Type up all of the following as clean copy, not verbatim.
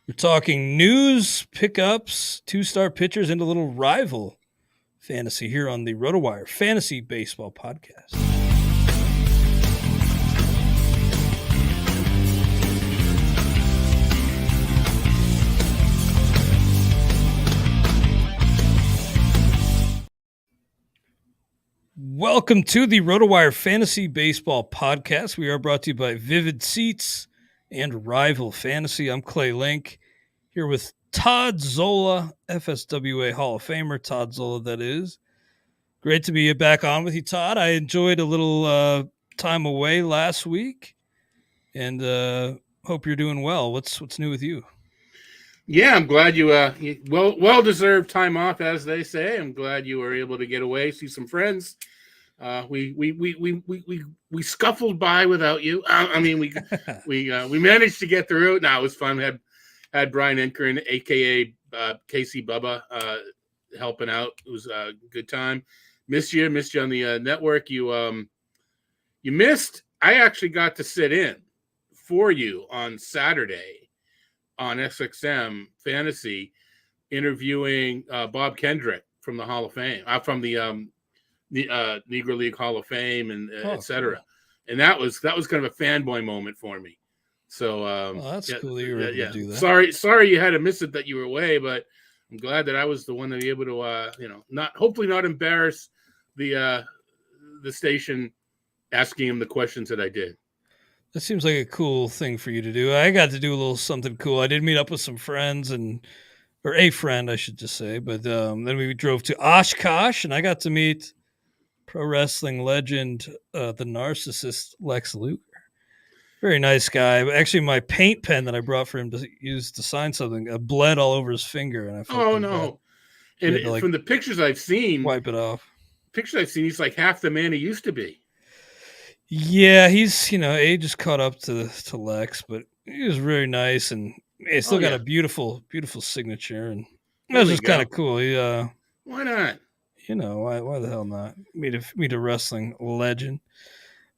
We're talking news, pickups, two-star pitchers, and a little rival fantasy here on the RotoWire Fantasy Baseball Podcast. Welcome to the RotoWire Fantasy Baseball Podcast. We are brought to you by Vivid Seats and Rival Fantasy. I'm Clay Link, here with Todd Zola, FSWA Hall of Famer. Todd Zola, that is. Great to be back on with you, Todd. I enjoyed a little time away last week, and hope you're doing well. What's new with you? Yeah, I'm glad you well-deserved time off, as they say. I'm glad you were able to get away, see some friends. We scuffled by without you. We managed to get through it. Now it was fun. Had Brian Enkerin, aka Casey Bubba, helping out. It was a good time. Missed you on the network. You missed. I actually got to sit in for you on Saturday on SXM Fantasy, interviewing Bob Kendrick from the Hall of Fame, from the Negro League Hall of Fame, and et cetera. Cool. And that was kind of a fanboy moment for me. So that's cool that you were able to do that. Sorry you had to miss it that you were away, but I'm glad that I was the one to be able to hopefully not embarrass the station asking him the questions that I did. That seems like a cool thing for you to do. I got to do a little something cool. I did meet up with some friends or a friend, I should just say. But then we drove to Oshkosh, and I got to meet pro wrestling legend, the narcissist Lex Luger. Very nice guy. Actually, my paint pen that I brought for him to use to sign something bled all over his finger, and I felt no! And from the pictures I've seen, wipe it off. He's like half the man he used to be. Yeah, he's age is caught up to Lex, but he was really nice, and he still got a beautiful signature, and that was just kind of cool. He, why not? Why the hell not? Meet a wrestling legend.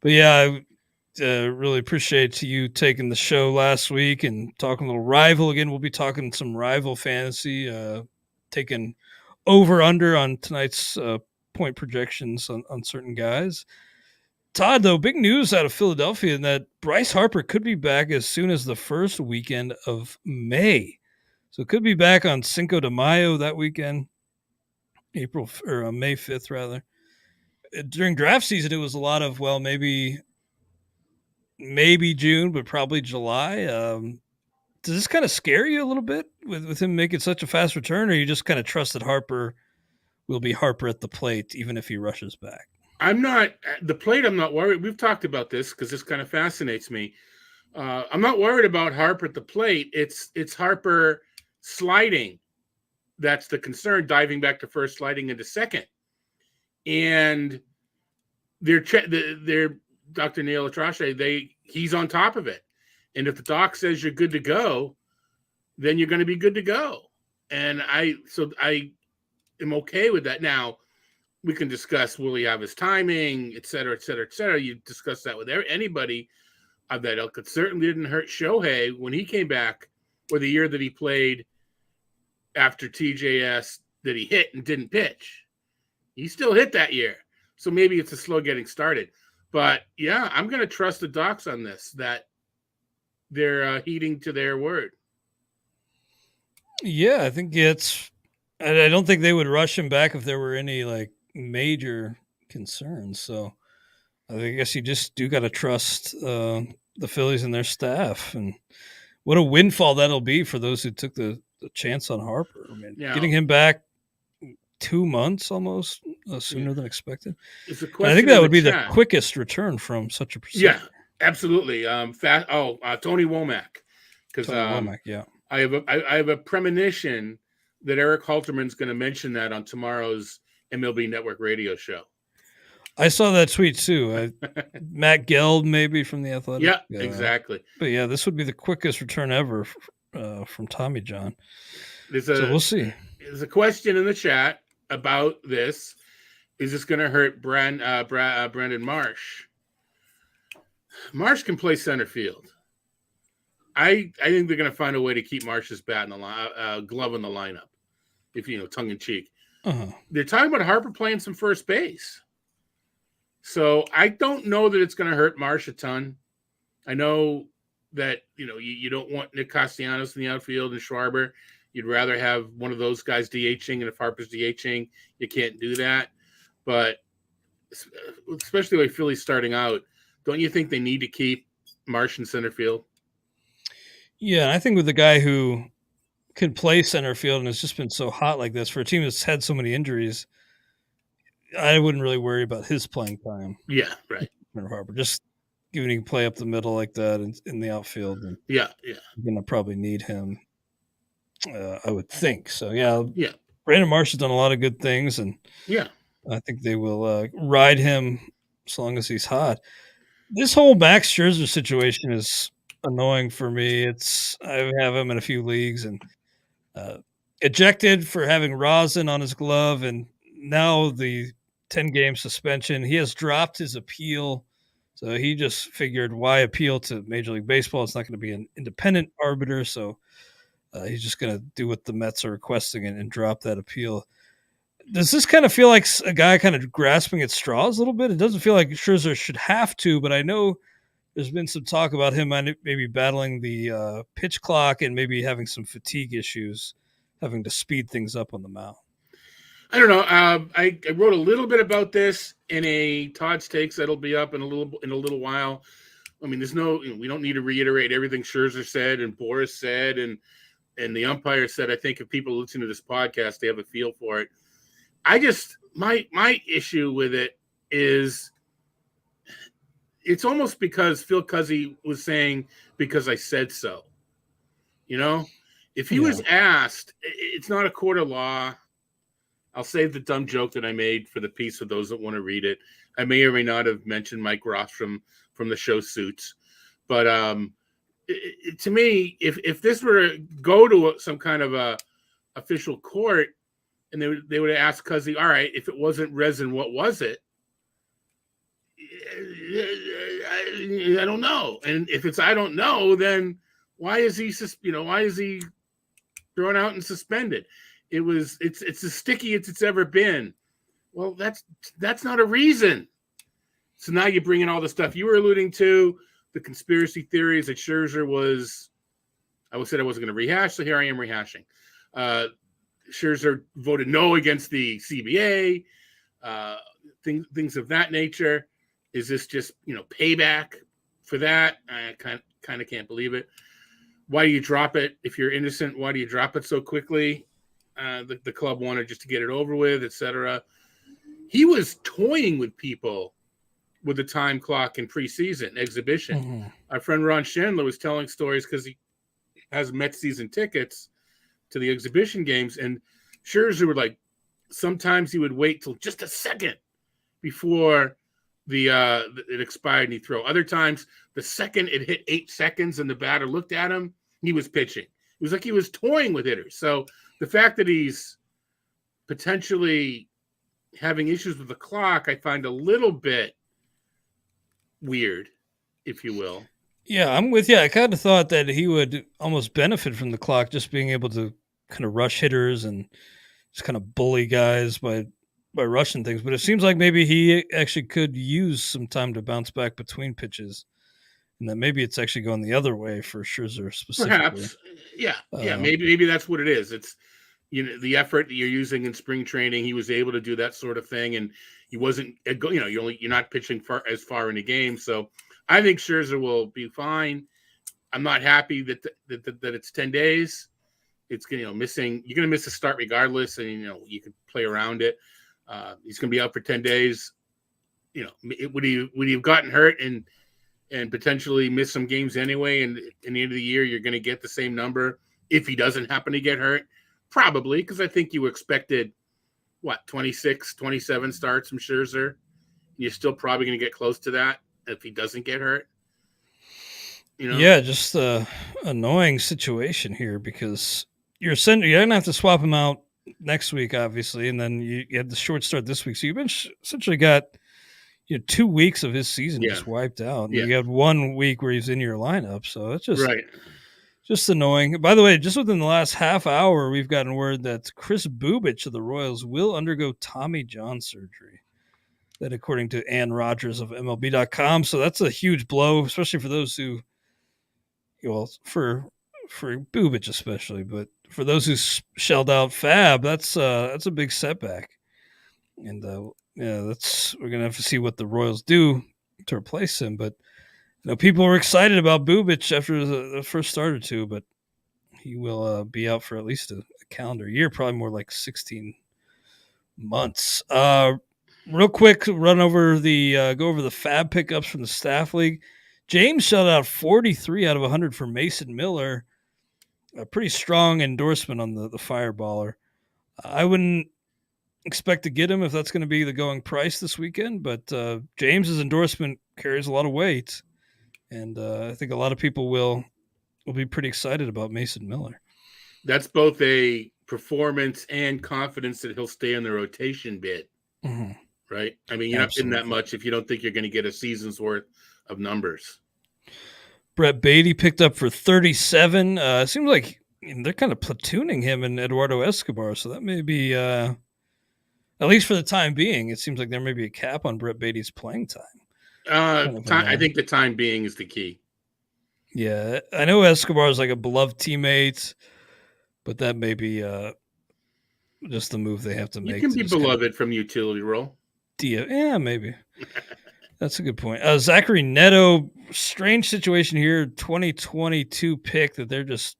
But yeah, I really appreciate you taking the show last week and talking a little rival. Again, we'll be talking some rival fantasy, taking over under on tonight's point projections on certain guys. Todd, though, big news out of Philadelphia in that Bryce Harper could be back as soon as the first weekend of May. So it could be back on Cinco de Mayo that weekend, May 5th, rather. During draft season, it was a lot of, maybe June, but probably July. Does this kind of scare you a little bit with him making such a fast return, or you just kind of trust that Harper will be Harper at the plate, even if he rushes back? I'm not worried. We've talked about this because this kind of fascinates me. I'm not worried about Harper at the plate. It's Harper sliding. That's the concern, diving back to first, sliding into second. And they're Dr. Neil Atrashe, he's on top of it. And if the doc says you're good to go, then you're going to be good to go. And I am okay with that. Now, we can discuss, will he have his timing, et cetera, et cetera, et cetera. You discuss that with anybody of that ilk. It certainly didn't hurt Shohei when he came back, or the year that he played after TJS, that he hit and didn't pitch. He still hit that year. So maybe it's a slow getting started. But, yeah, I'm going to trust the docs on this, that they're heeding to their word. Yeah, I think I don't think they would rush him back if there were any, major concerns. So I guess you just do got to trust the Phillies and their staff. And what a windfall that'll be for those who took the chance on Harper. I mean, getting him back 2 months almost sooner than expected. I think that would be the quickest return from such a procedure. Yeah, absolutely. Tony Womack. Because I have a premonition that Eric Halterman's going to mention that on tomorrow's MLB Network radio show. I saw that tweet too. Matt Geld, maybe from the Athletic. Yeah, exactly. But yeah, this would be the quickest return ever from Tommy John. So we'll see. There's a question in the chat about this. Is this going to hurt Brandon Marsh? Marsh can play center field. I think they're going to find a way to keep Marsh's bat in the glove in the lineup. If tongue in cheek, they're talking about Harper playing some first base. So I don't know that it's going to hurt Marsh a ton. I know that you don't want Nick Castellanos in the outfield and Schwarber. You'd rather have one of those guys DHing, and if Harper's DHing, you can't do that. But especially like Philly's starting out, don't you think they need to keep Marsh in center field? Yeah, I think with the guy who could play center field and has just been so hot like this for a team that's had so many injuries, I wouldn't really worry about his playing time. Yeah, right. Harper, just given he can play up the middle like that in the outfield. And yeah. You're going to probably need him, I would think. So, yeah. Brandon Marsh has done a lot of good things, and I think they will ride him as long as he's hot. This whole Max Scherzer situation is annoying for me. I have him in a few leagues and ejected for having rosin on his glove, and now the 10-game suspension. He has dropped his appeal, so he just figured, why appeal to Major League Baseball? It's not going to be an independent arbiter, so he's just going to do what the Mets are requesting and drop that appeal. Does this kind of feel like a guy kind of grasping at straws a little bit? It doesn't feel like Scherzer should have to, but I know there's been some talk about him maybe battling the pitch clock and maybe having some fatigue issues, having to speed things up on the mound. I don't know. I wrote a little bit about this in a Todd's Takes that'll be up in a little while. I mean, we don't need to reiterate everything Scherzer said and Boris said and the umpire said. I think if people listen to this podcast, they have a feel for it. My issue with it is it's almost because Phil Cuzzy was saying, because I said so. If he was asked, it's not a court of law. I'll save the dumb joke that I made for the piece for those that want to read it. I may or may not have mentioned Mike Ross from the show Suits. But to me, if this were to go to some kind of a official court and they would ask Cuzzy, all right, if it wasn't resin, what was it? I don't know. And if it's I don't know, then why is he thrown out and suspended? It's as sticky as it's ever been. Well, that's not a reason. So now you bring in all the stuff you were alluding to, the conspiracy theories that Scherzer was. I said I wasn't going to rehash, so here I am rehashing. Scherzer voted no against the CBA, things of that nature. Is this just payback for that? I kind of can't believe it. Why do you drop it if you're innocent? Why do you drop it so quickly? The club wanted just to get it over with, etc. He was toying with people with the time clock in preseason exhibition. Mm-hmm. Our friend Ron Chandler was telling stories because he has Mets season tickets to the exhibition games, and Scherzer would sometimes he would wait till just a second before it expired and he'd throw. Other times, the second it hit 8 seconds and the batter looked at him, he was pitching. It was like he was toying with hitters. So the fact that he's potentially having issues with the clock, I find a little bit weird, if you will. Yeah, I'm with you. I kind of thought that he would almost benefit from the clock, just being able to kind of rush hitters and just kind of bully guys by rushing things. But it seems like maybe he actually could use some time to bounce back between pitches, and that maybe it's actually going the other way for Scherzer specifically. Perhaps, yeah. Maybe that's what it is. It's the effort that you're using in spring training. He was able to do that sort of thing, and he wasn't. You're not pitching as far in the game, so I think Scherzer will be fine. I'm not happy that it's 10 days. It's missing. You're going to miss a start regardless, and you can play around it. He's going to be out for 10 days. Would he have gotten hurt and potentially miss some games anyway? And in the end of the year, you're going to get the same number if he doesn't happen to get hurt. Probably, because I think you expected 26, 27 starts from Scherzer. You're still probably going to get close to that if he doesn't get hurt. Yeah, just a annoying situation here because you're going to have to swap him out next week, obviously, and then you had the short start this week. So you've been essentially got 2 weeks of his season just wiped out. And you had 1 week where he's in your lineup. So it's just right. Just annoying. By the way, just within the last half hour, we've gotten word that Chris Bubich of the Royals will undergo Tommy John surgery. That, according to Ann Rodgers of MLB.com, so that's a huge blow, especially for those who, well, for Bubich especially, but for those who shelled out FAAB, that's a big setback. And yeah, we're gonna have to see what the Royals do to replace him. But people were excited about Bubich after the first start or two, but he will be out for at least a calendar year, probably more like 16 months. Real quick, run over the go over the FAAB pickups from the staff league. James shut out 43 out of 100 for Mason Miller. A pretty strong endorsement on the fireballer. I wouldn't expect to get him if that's going to be the going price this weekend, but James's endorsement carries a lot of weight, and I think a lot of people will be pretty excited about Mason Miller. That's both a performance and confidence that he'll stay in the rotation bit, right? I mean, you're not getting that much if you don't think you're going to get a season's worth of numbers. Brett Beatty picked up for 37. It seems like they're kind of platooning him and Eduardo Escobar, so that may be, at least for the time being, it seems like there may be a cap on Brett Beatty's playing time. I think the time being is the key. Yeah, I know Escobar is like a beloved teammate, but that may be just the move they have to make. You can be beloved from utility role. Yeah, maybe. That's a good point. Zachary Neto, strange situation here, 2022 pick that they're just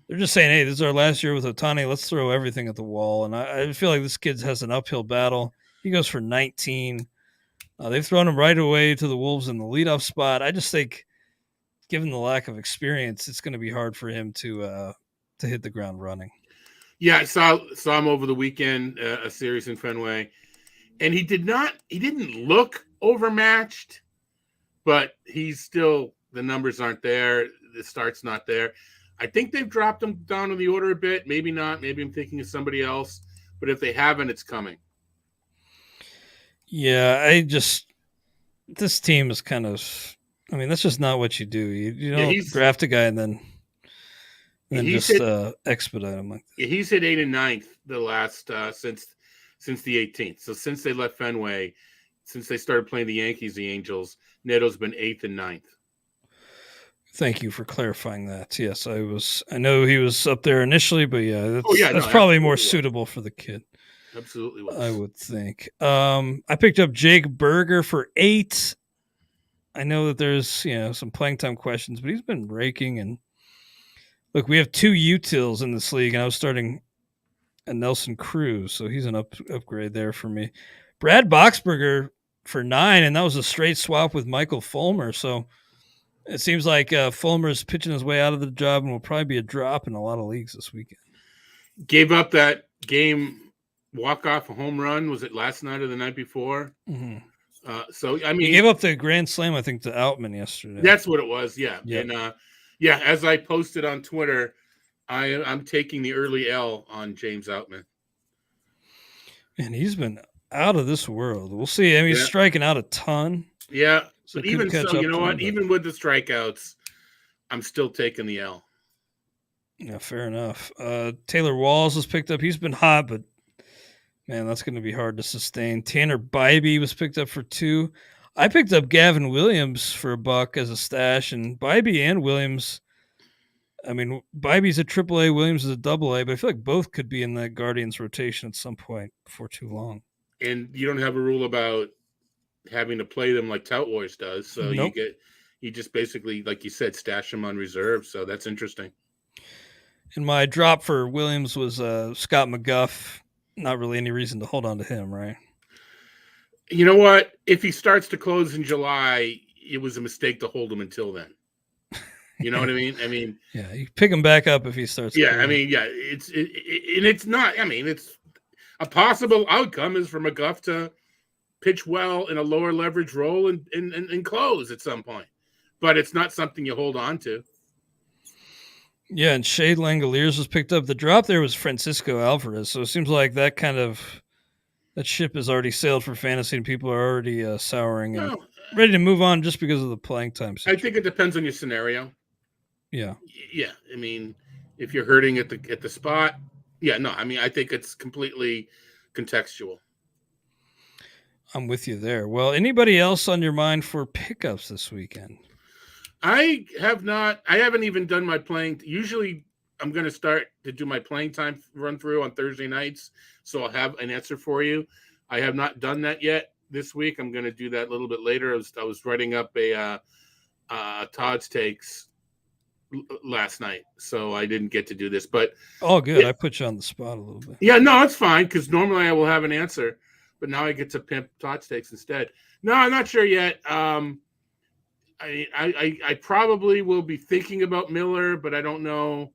saying, hey, this is our last year with Ohtani. Let's throw everything at the wall. And I feel like this kid has an uphill battle. He goes for 19. They've thrown him right away to the Wolves in the leadoff spot. I just think, given the lack of experience, it's going to be hard for him to hit the ground running. Yeah, I saw him over the weekend, a series in Fenway, and he didn't look overmatched, but he's still, the numbers aren't there. The start's not there. I think they've dropped him down on the order a bit. Maybe not. Maybe I'm thinking of somebody else. But if they haven't, it's coming. Yeah, this team is kind of, I mean, that's just not what you do. You don't draft a guy and then just expedite him like that. He's hit 8th and 9th the last since the 18th. So since they left Fenway, since they started playing the Yankees, the Angels, Neto's been 8th and 9th. Thank you for clarifying that. Yes, I know he was up there initially, but yeah, that's probably more suitable for the kid. Absolutely was. I would think. I picked up Jake Berger for 8. I know that there's some playing time questions, but he's been raking. And look, we have 2 utils in this league, and I was starting a Nelson Cruz, so he's an upgrade there for me. Brad Boxberger for 9, and that was a straight swap with Michael Fulmer. So it seems like Fulmer's pitching his way out of the job and will probably be a drop in a lot of leagues this weekend. Gave up that game walk-off a home run. Was it last night or the night before? Mm-hmm. So, I mean, he gave up the grand slam, I think, to Outman yesterday. That's what it was, yeah. Yep. And, as I posted on Twitter, I'm taking the early L on James Outman. And he's been out of this world. We'll see. I mean, he's striking out a ton. Yeah, so but even so, you know what? Even with the strikeouts, I'm still taking the L. Yeah, fair enough. Taylor Walls was picked up. He's been hot, but man, that's going to be hard to sustain. Tanner Bybee was picked up for 2. I picked up Gavin Williams for $1 as a stash, and Bybee and Williams, I mean, Bybee's a AAA, Williams is a AA, but I feel like both could be in that Guardians rotation at some point before too long. And you don't have a rule about having to play them like Tout Wars does, so nope. you just basically, like you said, stash them on reserve, so that's interesting. And my drop for Williams was Scott McGuff. Not really any reason to hold on to him, right? You know what? If he starts to close in July, it was a mistake to hold him until then. You know what I mean? I mean, yeah, you pick him back up if he starts. Yeah, I mean, yeah, it's not. I mean, it's a possible outcome is for McGuff to pitch well in a lower leverage role and close at some point, but it's not something you hold on to. Yeah, and Shade Langoliers was picked up. The drop there was Francisco Alvarez, so it seems like that ship has already sailed for fantasy, and people are already souring and ready to move on just because of the playing time situation. I think it depends on your scenario. Yeah. Yeah, I mean, if you're hurting at the spot, yeah, no, I mean, I think it's completely contextual. I'm with you there. Well, anybody else on your mind for pickups this weekend? I haven't even done my playing. Usually I'm going to start to do my playing time run through on Thursday nights. So I'll have an answer for you. I have not done that yet this week. I'm going to do that a little bit later. I was writing up a Todd's takes last night, so I didn't get to do this, but Oh, good. I put you on the spot a little bit. yeah, no, it's fine. Cause normally I will have an answer, but now I get to pimp Todd's takes instead. No, I'm not sure yet. I probably will be thinking about Miller, but I don't know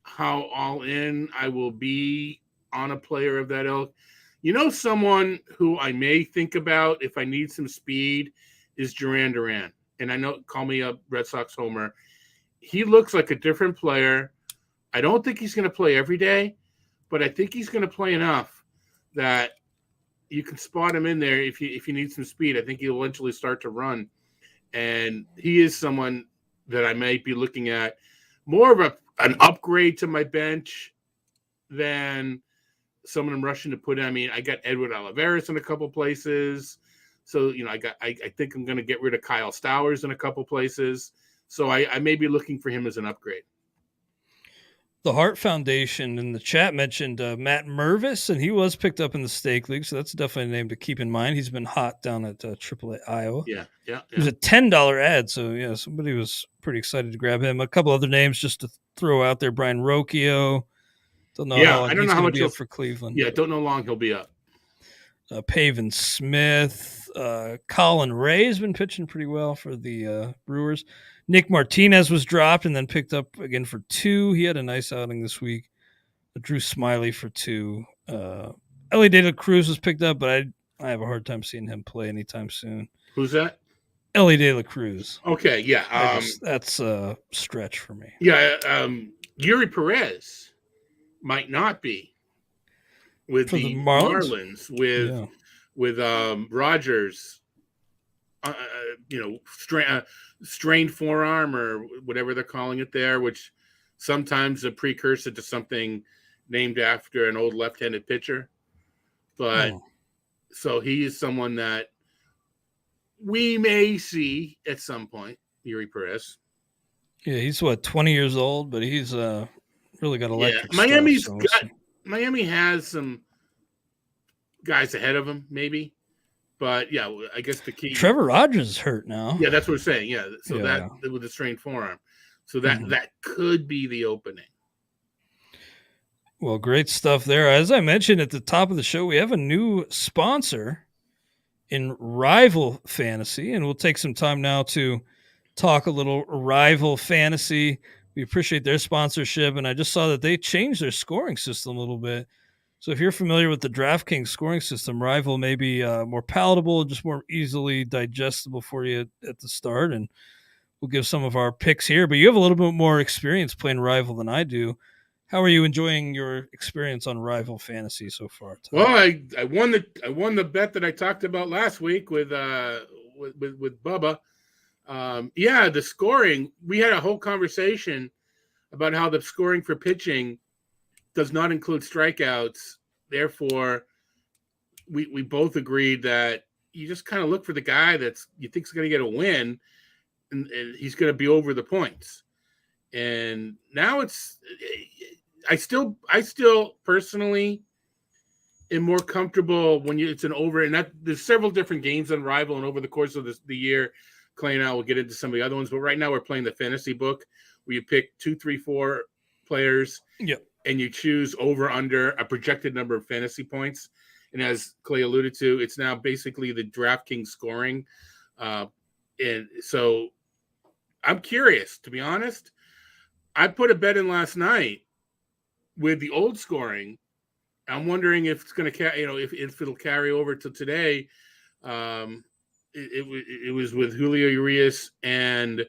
how all in I will be on a player of that ilk. You know, someone who I may think about if I need some speed is Duran. And I know, call me a Red Sox homer. He looks like a different player. I don't think he's going to play every day, but I think he's going to play enough that you can spot him in there if you need some speed. I think he'll eventually start to run. And he is someone that I might be looking at more of an upgrade to my bench than someone I'm rushing to put in. I mean, I got Edward Olivares in a couple places. So, you know, I think I'm going to get rid of Kyle Stowers in a couple places. So I may be looking for him as an upgrade. The Hart Foundation in the chat mentioned Matt Mervis, and he was picked up in the stake league, so that's definitely a name to keep in mind. He's been hot down at AAA Iowa. Yeah. It was a $10 ad, so yeah, somebody was pretty excited to grab him. A couple other names just to throw out there: Brian Rocchio. Don't know how long he's going to be up for Cleveland. Yeah, don't know how long he'll be up. Pavin Smith, Colin Ray has been pitching pretty well for the Brewers. Nick Martinez was dropped and then picked up again for 2. He had a nice outing this week. Drew Smiley for 2. Ellie De La Cruz was picked up, but I have a hard time seeing him play anytime soon. Who's that? Ellie De La Cruz. Okay, yeah. That's a stretch for me. Yeah, Yuri Perez might not be with the Marlins with Rogers. Strained forearm or whatever they're calling it there, which sometimes a precursor to something named after an old left-handed pitcher. But so he is someone that we may see at some point, Yuri Perez. Yeah, he's 20 years old, but he's really got electric stuff. Miami has some guys ahead of him, maybe. But yeah, I guess the key. Trevor Rogers is hurt now. Yeah, that's what we're saying. Yeah, so that with the strained forearm, so that could be the opening. Well, great stuff there. As I mentioned at the top of the show, we have a new sponsor in Rival Fantasy, and we'll take some time now to talk a little Rival Fantasy. We appreciate their sponsorship, and I just saw that they changed their scoring system a little bit. So if you're familiar with the DraftKings scoring system, Rival may be more palatable, just more easily digestible for you at the start. And we'll give some of our picks here. But you have a little bit more experience playing Rival than I do. How are you enjoying your experience on Rival Fantasy so far, Tom? Well, I won the bet that I talked about last week with Bubba. The scoring. We had a whole conversation about how the scoring for pitching does not include strikeouts. Therefore, we both agreed that you just kind of look for the guy that's you think is going to get a win, and he's going to be over the points. And now I still personally am more comfortable when it's an over, and that there's several different games on Rival, and over the course of the year, Clay and I will get into some of the other ones. But right now we're playing the fantasy book where you pick 2, 3, 4 players. Yep. And you choose over under a projected number of fantasy points. And as Clay alluded to, it's now basically the DraftKings scoring. And so I'm curious, to be honest. I put a bet in last night with the old scoring. I'm wondering if it's going to, if it'll carry over to today. It was with Julio Urias and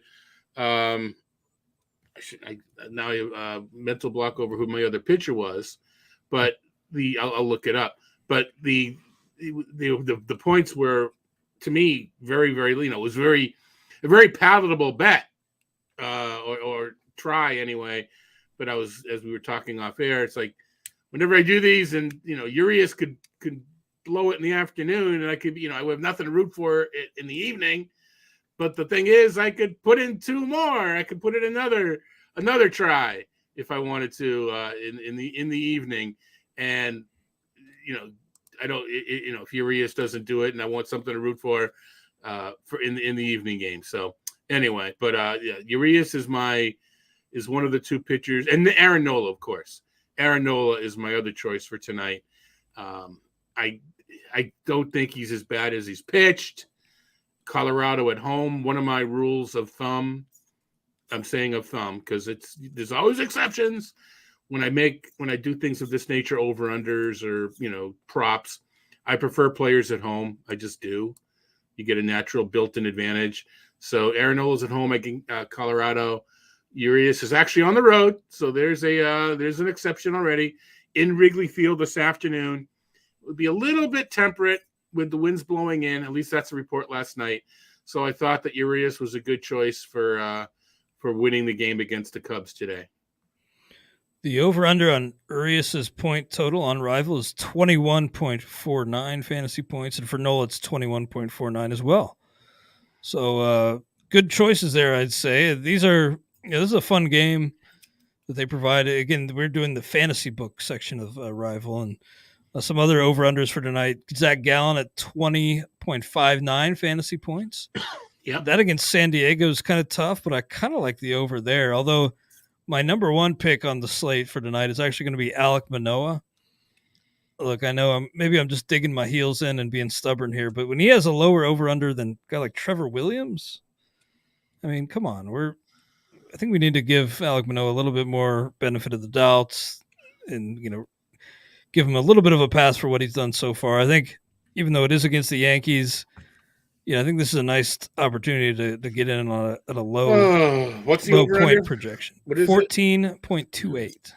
now mental block over who my other pitcher was, but I'll look it up. But the points were, to me, very, very lean. It was a very palatable bet or try anyway. But as we were talking off air, it's like whenever I do these, and Urias could blow it in the afternoon, and I would have nothing to root for in the evening. But the thing is, I could put in two more. I could put in another try if I wanted to in the evening, and I don't. If Urias doesn't do it, and I want something to root for in the evening game. So anyway, but Urias is one of the two pitchers, and Aaron Nola, of course. Aaron Nola is my other choice for tonight. I don't think he's as bad as he's pitched. Colorado at home. One of my rules of thumb. I'm saying of thumb because there's always exceptions when I do things of this nature, over-unders or props. I prefer players at home. I just do. You get a natural built-in advantage. So Aaron Nola's at home. Colorado. Urias is actually on the road, so there's an exception already in Wrigley Field this afternoon. It would be a little bit temperate with the winds blowing in. At least that's the report last night. So I thought that Urias was a good choice for winning the game against the Cubs today. The over-under on Urias's point total on Rival is 21.49 fantasy points, and for Nola it's 21.49 as well. So good choices there, I'd say. This is a fun game that they provide. Again, we're doing the fantasy book section of Rival, and some other over-unders for tonight. Zach Gallen at 20.59 fantasy points. Yeah, that against San Diego is kind of tough, but I kind of like the over there. Although my number one pick on the slate for tonight is actually going to be Alek Manoah. Look, I know I'm just digging my heels in and being stubborn here, but when he has a lower over-under than a guy like Trevor Williams, I mean, come on. I think we need to give Alek Manoah a little bit more benefit of the doubt and, give him a little bit of a pass for what he's done so far. I think even though it is against the Yankees, I think this is a nice opportunity to get in at a low, what's the low over point under? projection. What is 14.28.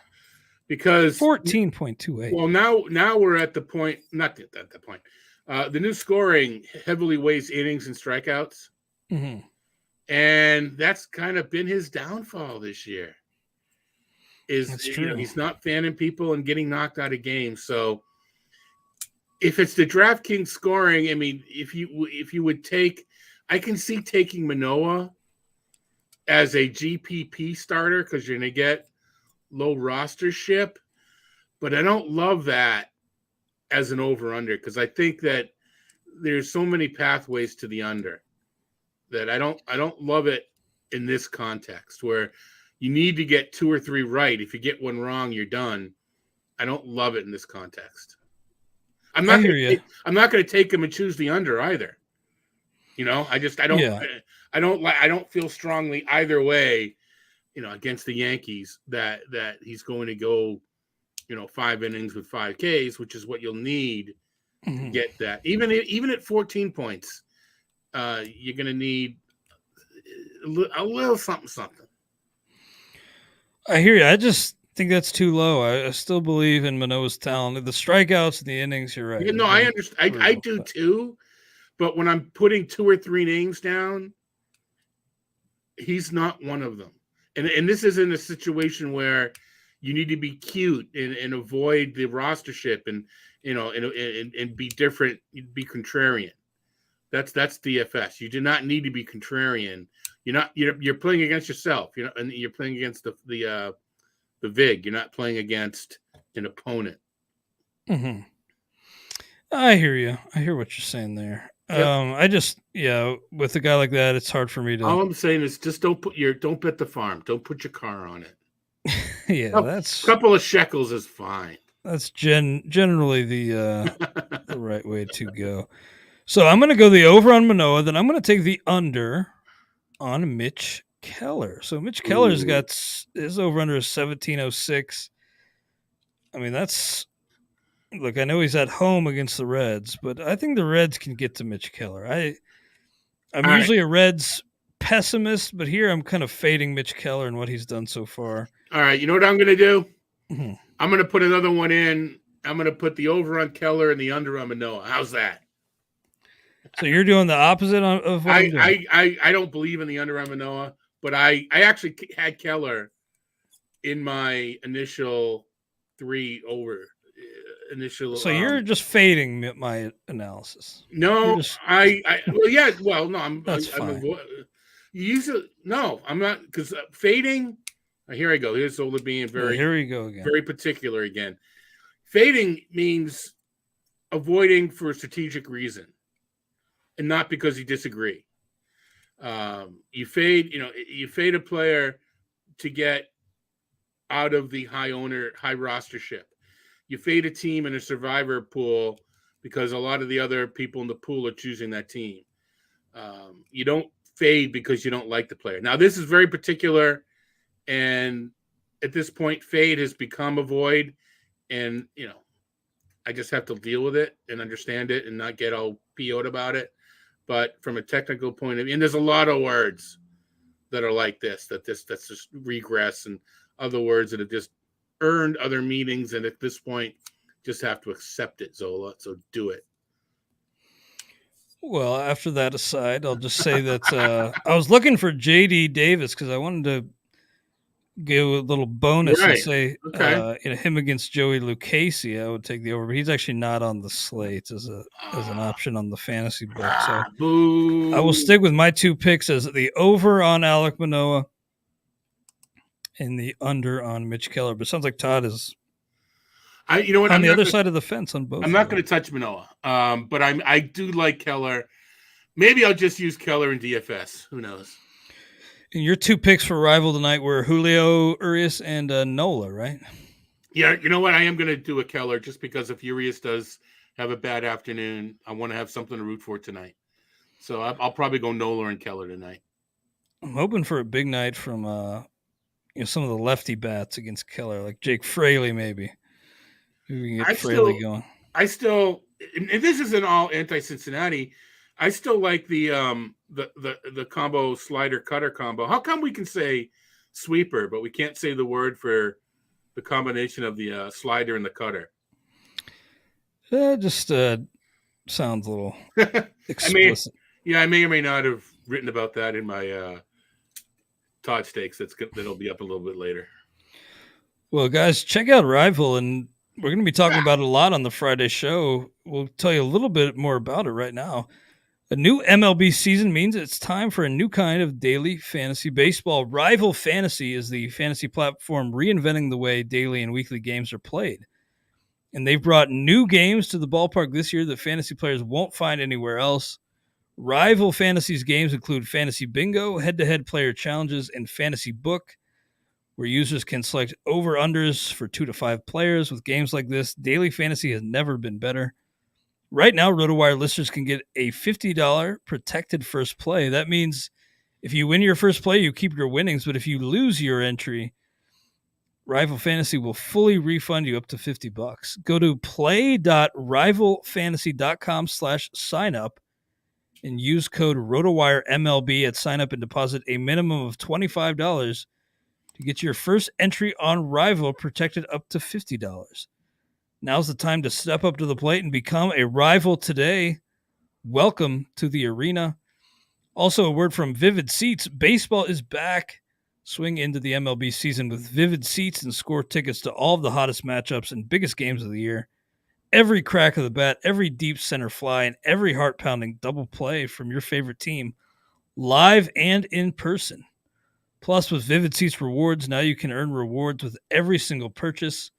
Because 14.28. Well, now we're at the point, not at the point. The new scoring heavily weighs innings and strikeouts. Mm-hmm. And that's kind of been his downfall this year. That's true. He's not fanning people and getting knocked out of games. So if it's the DraftKings scoring, I mean, if you would take, I can see taking Manoah as a GPP starter because you're going to get low rostership, but I don't love that as an over-under because I think that there's so many pathways to the under that I don't love it in this context where you need to get two or three right. If you get one wrong, you're done. I don't love it in this context. I'm not going to take him and choose the under either. I don't feel strongly either way, against the Yankees that he's going to go, 5 innings with 5 Ks, which is what you'll need to get that. Even at 14 points, you're going to need a little something. I hear you. I just think that's too low. I still believe in Manoah's talent. The strikeouts and the innings, you're right. No, I understand. I do too. But when I'm putting 2 or 3 names down, he's not one of them. And this isn't a situation where you need to be cute and avoid the rostership and be different, be contrarian. That's DFS. You do not need to be contrarian. You're playing against yourself, and you're playing against the VIG. You're not playing against an opponent. Mm-hmm. I hear you. I hear what you're saying there. Yep. I just, with a guy like that, it's hard for me to. All I'm saying is just don't bet the farm. Don't put your car on it. That's a couple of shekels is fine. That's generally the right way to go. So I'm going to go the over on Manoah. Then I'm going to take the under on Mitch Keller. So Mitch Keller's got his over under is 1706. I mean, look, I know he's at home against the Reds, but I think the Reds can get to Mitch Keller. I'm usually a Reds pessimist, but here I'm kind of fading Mitch Keller and what he's done so far. All right, you know what I'm going to do? Mm-hmm. I'm going to put another one in. I'm going to put the over on Keller and the under on Manoah. How's that? So you're doing the opposite of what I'm doing? I don't believe in the under on Manoah, But I actually had Keller in my initial 3 over initial. So you're just fading my analysis. No, just, well, yeah, well, no, I'm fine. Usually, no, I'm not, because fading. Here I go. Here's Zola being Here we go again. very particular again. Fading means avoiding for a strategic reason, and not because you disagree. You fade a player to get out of the high rostership. You fade a team in a survivor pool because a lot of the other people in the pool are choosing that team. You don't fade because you don't like the player. Now, this is very particular, and at this point, fade has become a void, and I just have to deal with it and understand it and not get all PO'd about it. But from a technical point of view, and there's a lot of words that are like this, that's just regress, and other words that have just earned other meanings, and at this point, just have to accept it, Zola. So do it. Well, after that aside, I'll just say that I was looking for J.D. Davis because I wanted to give a little bonus and say him against Joey Lucchesi, I would take the over, but he's actually not on the slate as an option on the fantasy book. So I will stick with my 2 picks as the over on Alek Manoah and the under on Mitch Keller. But it sounds like Todd is on the other side of the fence on both. I'm not going to touch Manoah, but I do like Keller. Maybe I'll just use Keller in DFS. Who knows? And your 2 picks for Rival tonight were Julio Urias and Nola, right? Yeah, you know what? I am going to do a Keller just because if Urias does have a bad afternoon, I want to have something to root for tonight. So I'll probably go Nola and Keller tonight. I'm hoping for a big night from some of the lefty bats against Keller, like Jake Fraley, maybe. Maybe we can get Fraley going. And this isn't all anti-Cincinnati. I still like the combo slider cutter combo. How come we can say sweeper, but we can't say the word for the combination of the slider and the cutter? Just sounds a little explicit. I may or may not have written about that in my Todd Stakes. That'll be up a little bit later. Well, guys, check out Rival, and we're going to be talking about it a lot on the Friday show. We'll tell you a little bit more about it right now. A new MLB season means it's time for a new kind of daily fantasy baseball. Rival Fantasy is the fantasy platform reinventing the way daily and weekly games are played. And they've brought new games to the ballpark this year that fantasy players won't find anywhere else. Rival Fantasy's games include Fantasy Bingo, head-to-head player challenges, and Fantasy Book, where users can select over-unders for 2 to 5 players. With games like this, daily fantasy has never been better. Right now, RotoWire listeners can get a $50 protected first play. That means if you win your first play, you keep your winnings. But if you lose your entry, Rival Fantasy will fully refund you up to $50. Go to play.rivalfantasy.com/signup and use code RotoWire MLB at signup and deposit a minimum of $25 to get your first entry on Rival protected up to $50. Now's the time to step up to the plate and become a Rival today. Welcome to the arena. Also, a word from Vivid Seats. Baseball is back. Swing into the MLB season with Vivid Seats and score tickets to all of the hottest matchups and biggest games of the year. Every crack of the bat, every deep center fly, and every heart-pounding double play from your favorite team, live and in person. Plus, with Vivid Seats rewards, now you can earn rewards with every single purchase.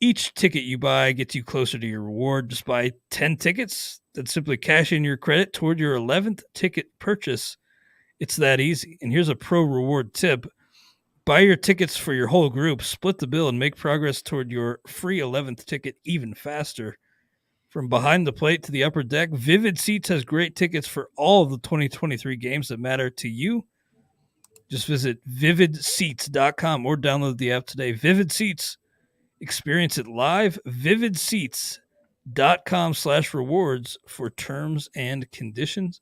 Each ticket you buy gets you closer to your reward. Just buy 10 tickets, then simply cash in your credit toward your 11th ticket purchase. It's that easy. And here's a pro reward tip. Buy your tickets for your whole group, split the bill, and make progress toward your free 11th ticket even faster. From behind the plate to the upper deck, Vivid Seats has great tickets for all of the 2023 games that matter to you. Just visit vividseats.com or download the app today. Vivid Seats. Experience it live. vividseats.com/rewards for terms and conditions.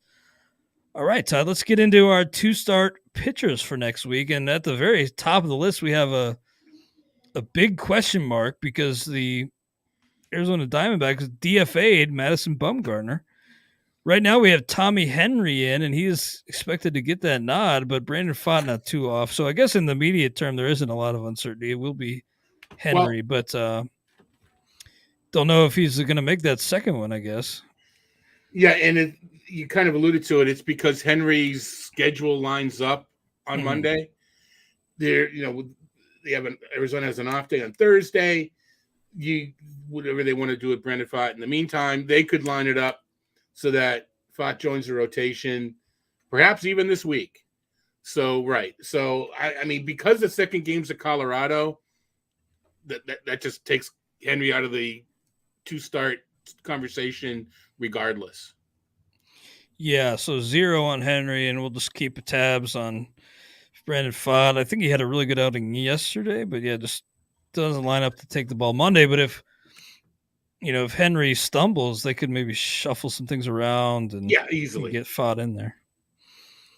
All right, Todd, let's get into our 2-start pitchers for next week. And at the very top of the list, we have a big question mark because the Arizona Diamondbacks DFA'd Madison Bumgarner. Right now we have Tommy Henry in, and he is expected to get that nod, but Brandon Pfaadt not too off. So I guess in the immediate term there isn't a lot of uncertainty. It will be Henry, but don't know if he's going to make that second one, I guess. Yeah, and you kind of alluded to it. It's because Henry's schedule lines up on Monday. They have Arizona has an off day on Thursday. Whatever they want to do with Brandon Pfaadt. In the meantime, they could line it up so that Pfaadt joins the rotation, perhaps even this week. So, right. So, I mean, because the second game's at Colorado, that just takes Henry out of the two-start conversation regardless. Yeah, so 0 on Henry, and we'll just keep tabs on Brandon Pfaadt. I think he had a really good outing yesterday, but yeah, just doesn't line up to take the ball Monday. But if Henry stumbles, they could maybe shuffle some things around and easily get Pfaadt in there.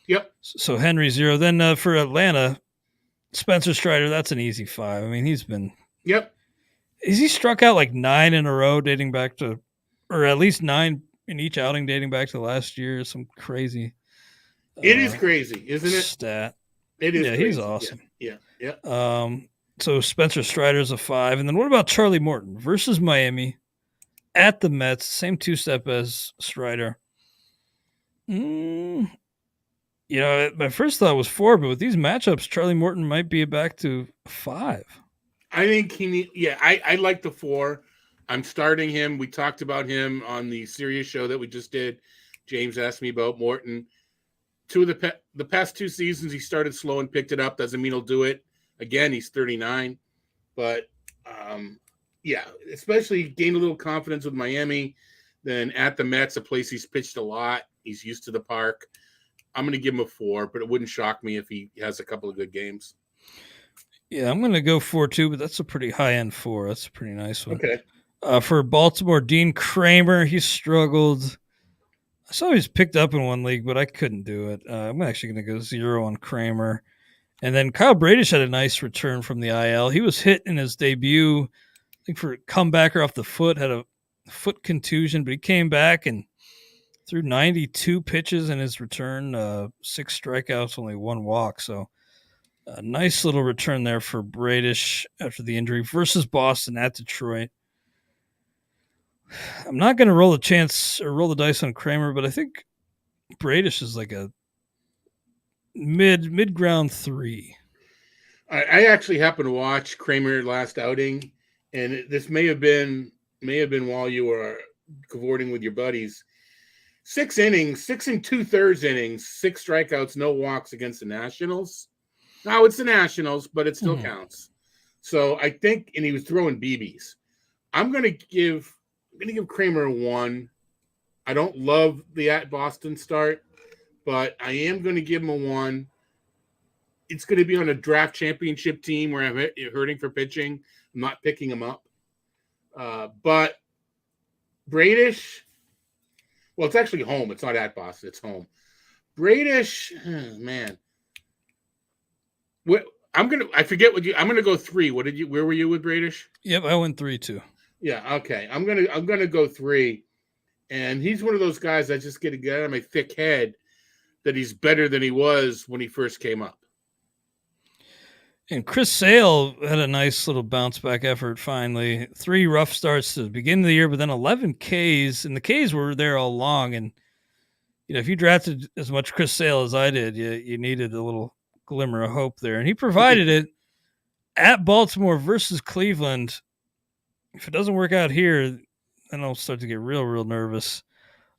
Yep. So Henry 0. Then for Atlanta, Spencer Strider, that's an easy 5. I mean, he's been. Yep. Is he struck out like 9 in a row dating back to, or at least 9 in each outing dating back to last year? Some crazy. It is crazy, isn't it? Stat. It is. Yeah, crazy. He's awesome. Yeah. So Spencer Strider's a 5. And then what about Charlie Morton versus Miami at the Mets? Same two-step as Strider. My first thought was 4, but with these matchups, Charlie Morton might be back to 5. I think I like the 4. I'm starting him. We talked about him on the Sirius show that we just did. James asked me about Morton. The past 2 seasons, he started slow and picked it up. Doesn't mean he'll do it again. He's 39, but especially gained a little confidence with Miami. Then at the Mets, a place he's pitched a lot. He's used to the park. I'm going to give him a 4, but it wouldn't shock me if he has a couple of good games. Yeah, I'm going to go 4 too, but that's a pretty high-end 4. That's a pretty nice one. Okay. For Baltimore, Dean Kramer, he struggled. I saw he was picked up in one league, but I couldn't do it. I'm actually going to go 0 on Kramer. And then Kyle Bradish had a nice return from the IL. He was hit in his debut, I think for a comebacker off the foot, had a foot contusion, but he came back and threw 92 pitches in his return, 6 strikeouts, only 1 walk. So a nice little return there for Bradish after the injury versus Boston at Detroit. I'm not going to roll the dice on Kramer, but I think Bradish is like a mid-ground 3. I actually happened to watch Kramer last outing, and this may have been while you were cavorting with your buddies. 6 innings, 6 2/3 innings, 6 strikeouts, no walks against the Nationals. Now it's the Nationals, but it still counts. So I think, and he was throwing BBs. I'm gonna give Kramer a 1. I don't love the at Boston start, but I am going to give him a 1. It's going to be on a draft championship team where I'm hurting for pitching. I'm not picking him up. But Bradish, well, it's actually home. It's not at Boston. It's home. Bradish, man. I'm going to go 3. Where were you with Bradish? Yep, I went 3 too. Yeah, okay. I'm gonna go 3, and he's one of those guys I just get to get out of my thick head that he's better than he was when he first came up. And Chris Sale had a nice little bounce back effort finally. 3 rough starts to the beginning of the year, but then 11 Ks, and the Ks were there all along. And if you drafted as much Chris Sale as I did, you needed a little glimmer of hope there, and he provided it at Baltimore versus Cleveland. If it doesn't work out here, then I'll start to get real nervous.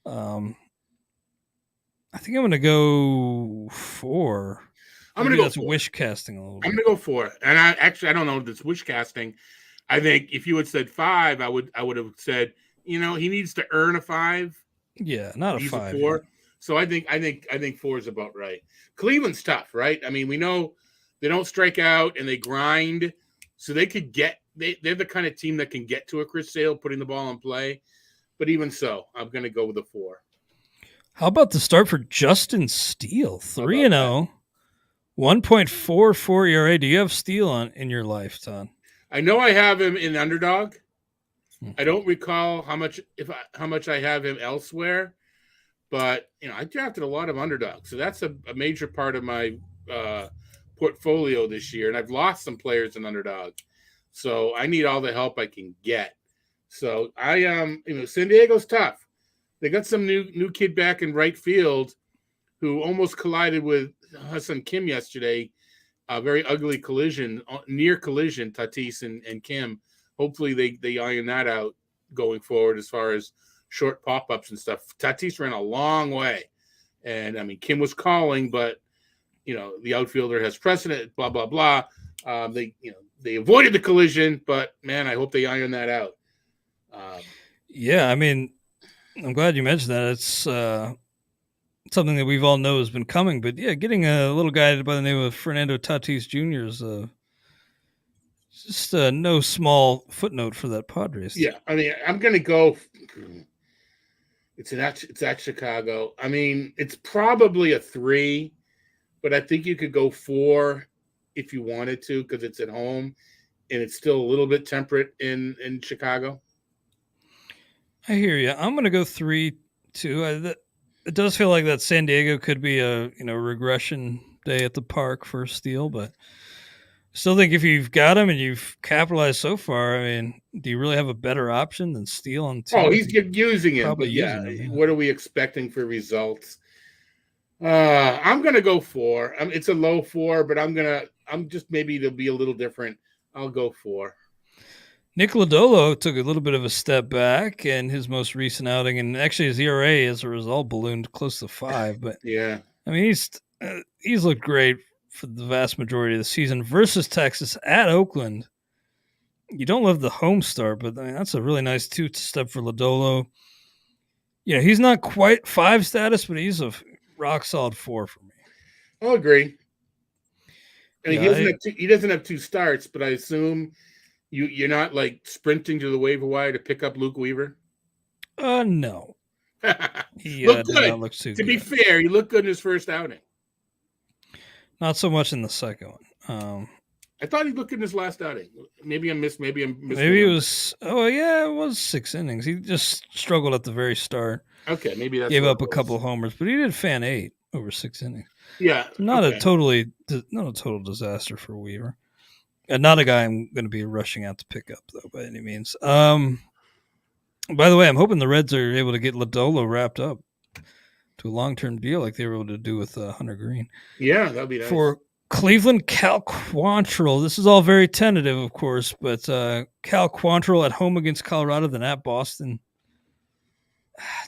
I think I'm going to go 4. I'm going to go. That's 4. Wish casting a little bit. I'm going to go 4, and I don't know if it's wish casting. I think if you had said 5, I would have said he needs to earn a 5. Yeah, not a 5. A 4. Yeah. So I think 4 is about right. Cleveland's tough, right? I mean, we know they don't strike out and they grind, so they could get. They're the kind of team that can get to a Chris Sale putting the ball in play. But even so, I'm going to go with a 4. How about the start for Justin Steele? 3-0, 1.44 ERA. Do you have Steele in your life, Todd? I know I have him in underdog. I don't recall how much I have him elsewhere. but I drafted a lot of underdogs, so that's a major part of my portfolio this year, and I've lost some players in underdog, so I need all the help I can get. So San Diego's tough. They got some new kid back in right field who almost collided with Hassan Kim yesterday. A very ugly collision, near collision, Tatis and Kim. Hopefully they iron that out going forward as far as short pop-ups and stuff. Tatis ran a long way. And, Kim was calling, but, the outfielder has precedent, blah, blah, blah. They avoided the collision, but, man, I hope they iron that out. Yeah, I'm glad you mentioned that. It's something that we've all know has been coming. But, yeah, getting a little guy by the name of Fernando Tatis Jr. is just no small footnote for that Padres team. Yeah, I'm going to go – it's at Chicago. It's probably a 3, but I think you could go 4 if you wanted to because it's at home and it's still a little bit temperate in Chicago. I hear you. I'm going to go 3 too. It does feel like that San Diego could be a regression day at the park for Steele, but still think if you've got him and you've capitalized so far, do you really have a better option than Steele on 2? Oh, he's using him. Probably but using him, yeah. What are we expecting for results? I'm gonna go 4. It's a low 4, but I'm just maybe to be a little different. I'll go 4. Nick Lodolo took a little bit of a step back in his most recent outing, and actually his ERA as a result ballooned close to 5. But yeah, he's looked great for the vast majority of the season versus Texas at Oakland. You don't love the home start, but that's a really nice 2-step for Lodolo. Yeah, he's not quite 5 status, but he's a rock solid 4 for me. I'll agree. He doesn't have 2 starts, but I assume you're not like sprinting to the waiver wire to pick up Luke Weaver. No. He looked good. Not look too to good. Be fair, he looked good in his first outing. Not so much in the second one. I thought he looked good in his last outing. Maybe I'm missing. Maybe it was. Oh yeah, it was 6 innings. He just struggled at the very start. Okay, maybe that's gave up a couple homers, but he did fan 8 over 6 innings. Yeah, not a total disaster for Weaver, and not a guy I'm going to be rushing out to pick up though by any means. By the way, I'm hoping the Reds are able to get Lodolo wrapped up to a long-term deal like they were able to do with Hunter Green. Yeah, that'd be nice. For Cleveland, Cal Quantrill. This is all very tentative, of course, but Cal Quantrill at home against Colorado, then at Boston.